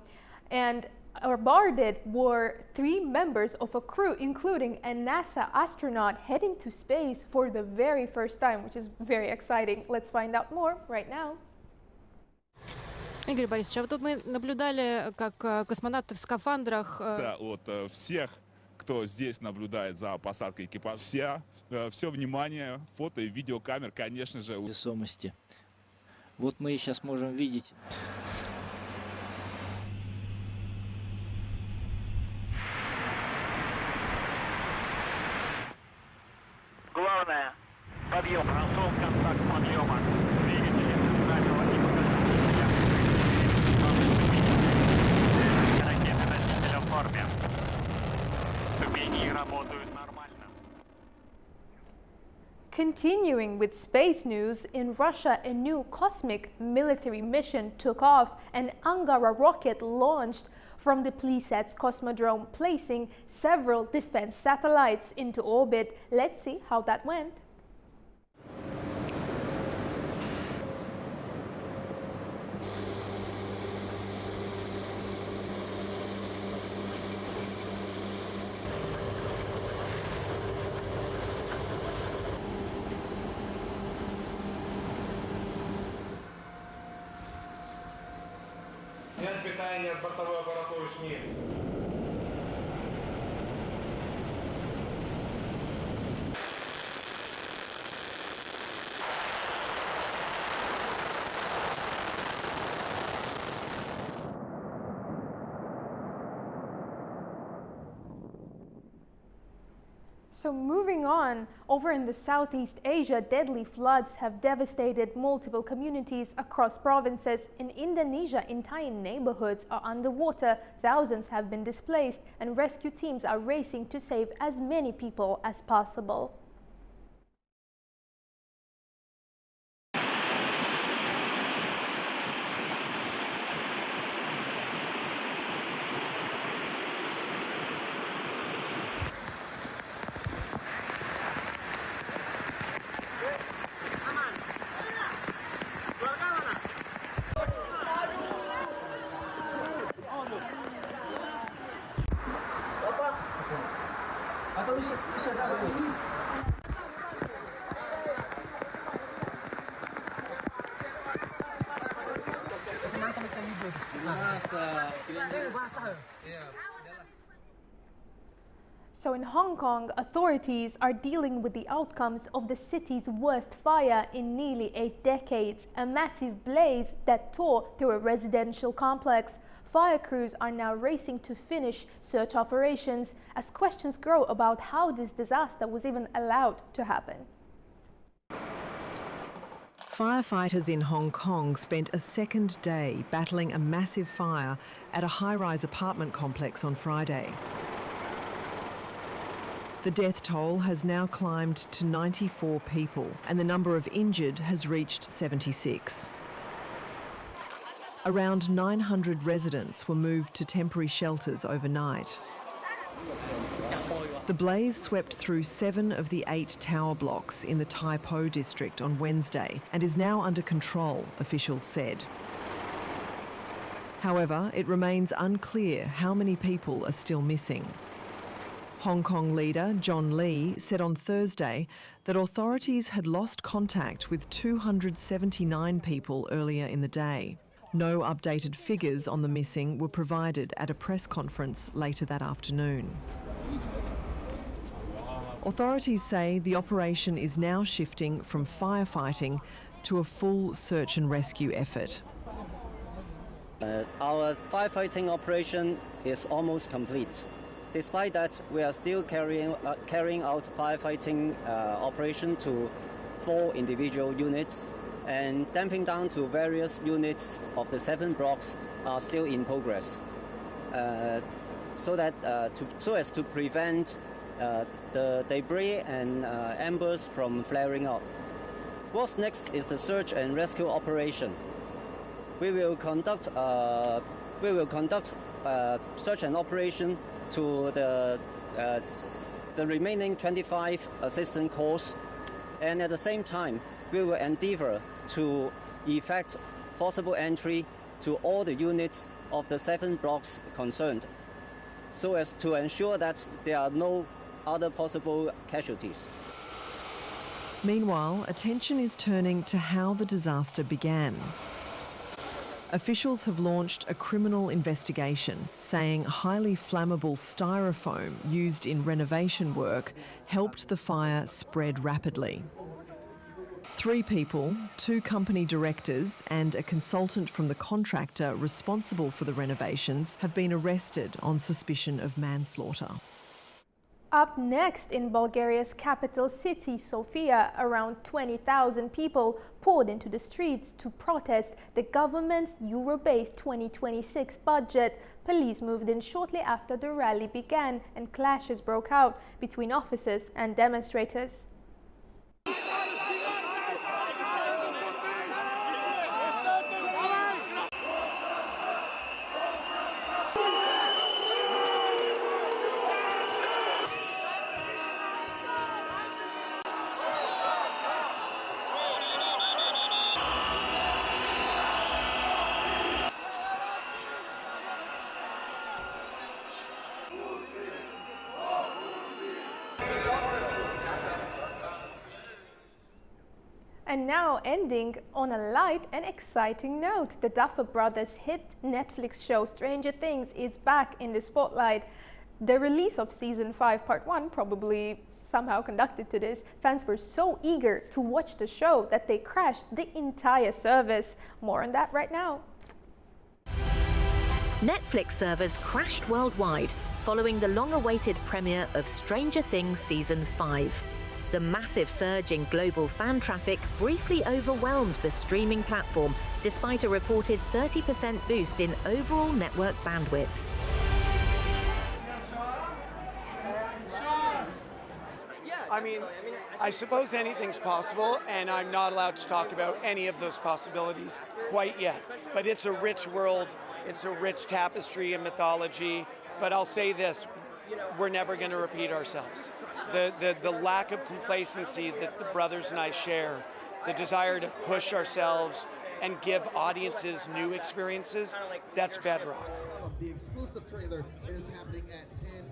And aboard it were 3 members of a crew, including a NASA astronaut heading to space for the very first time, which is very exciting. Let's find out more right now.
Игорь Борисович, а вот тут мы наблюдали, как космонавты в скафандрах...
Да, от всех, кто здесь наблюдает за посадкой экипажа, все внимание, фото и видеокамер, конечно же.
Весомости. Вот мы сейчас можем видеть.
Главное, подъем, прошел контакт подъема. Двигатели центрального и показателя. Ракеты-носителя в форме. Ступени работают нормально.
Continuing with space news, in Russia, a new cosmic military mission took off. An Angara rocket launched from the Plisets Cosmodrome, placing several defense satellites into orbit. Let's see how that went.
Снять питание от бортовой аппаратуры СМИ.
So moving on, over in the Southeast Asia, deadly floods have devastated multiple communities across provinces. In Indonesia, entire neighborhoods are underwater, thousands have been displaced, and rescue teams are racing to save as many people as possible. So in Hong Kong, authorities are dealing with the outcomes of the city's worst fire in nearly 8 decades, a massive blaze that tore through a residential complex. Fire crews are now racing to finish search operations as questions grow about how this disaster was even allowed to happen.
Firefighters in Hong Kong spent a second day battling a massive fire at a high-rise apartment complex on Friday. The death toll has now climbed to 94 people, and the number of injured has reached 76. Around 900 residents were moved to temporary shelters overnight. The blaze swept through 7 of the 8 tower blocks in the Tai Po district on Wednesday and is now under control, officials said. However, it remains unclear how many people are still missing. Hong Kong leader John Lee said on Thursday that authorities had lost contact with 279 people earlier in the day. No updated figures on the missing were provided at a press conference later that afternoon. Authorities say the operation is now shifting from firefighting to a full search and rescue effort.
Our firefighting operation is almost complete. Despite that, we are still carrying out firefighting operation to 4 individual units, and damping down to various units of the 7 blocks are still in progress, so as to prevent the debris and embers from flaring up. What's next is the search and rescue operation. We will conduct search and operation to the the remaining 25 assistance corps, and at the same time, we will endeavor to effect forcible entry to all the units of the 7 blocks concerned, so as to ensure that there are no other possible casualties.
Meanwhile, attention is turning to how the disaster began. Officials have launched a criminal investigation, saying highly flammable styrofoam used in renovation work helped the fire spread rapidly. 3 people, 2 company directors and a consultant from the contractor responsible for the renovations have been arrested on suspicion of manslaughter.
Up next, in Bulgaria's capital city, Sofia, around 20,000 people poured into the streets to protest the government's Euro-based 2026 budget. Police moved in shortly after the rally began and clashes broke out between officers and demonstrators. And now, ending on a light and exciting note, the Duffer Brothers' hit Netflix show Stranger Things is back in the spotlight. The release of Season 5 Part 1 probably somehow conducted to this. Fans were so eager to watch the show that they crashed the entire service. More on that right now.
Netflix servers crashed worldwide following the long-awaited premiere of Stranger Things Season 5. The massive surge in global fan traffic briefly overwhelmed the streaming platform, despite a reported 30% boost in overall network bandwidth.
I mean, I suppose anything's possible, and I'm not allowed to talk about any of those possibilities quite yet. But it's a rich world, it's a rich tapestry and mythology. But I'll say this, we're never going to repeat ourselves. The lack of complacency that the brothers and I share, the desire to push ourselves and give audiences new experiences, that's bedrock.
The exclusive trailer is happening at 10.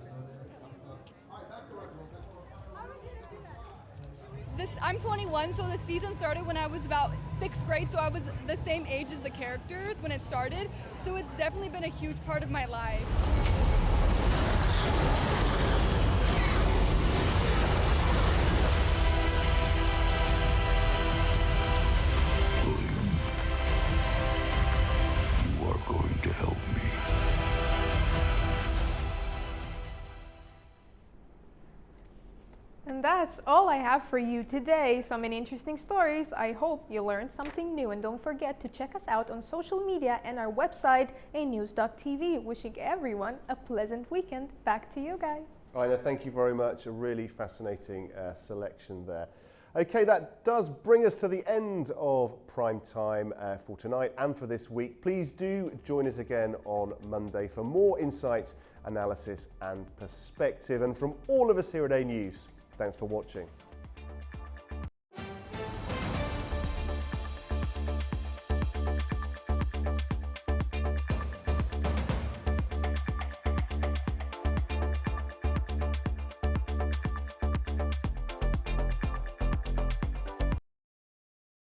I'm 21, so the season started when I was about 6th grade, so I was the same age as the characters when it started. So it's definitely been a huge part of my life.
And that's all I have for you today. So many interesting stories. I hope you learned something new. And don't forget to check us out on social media and our website, anews.tv. Wishing everyone a pleasant weekend. Back to you, Guy.
Ina, thank you very much. A really fascinating selection there. Okay, that does bring us to the end of Prime Time for tonight and for this week. Please do join us again on Monday for more insights, analysis and perspective. And from all of us here at A News, thanks for watching.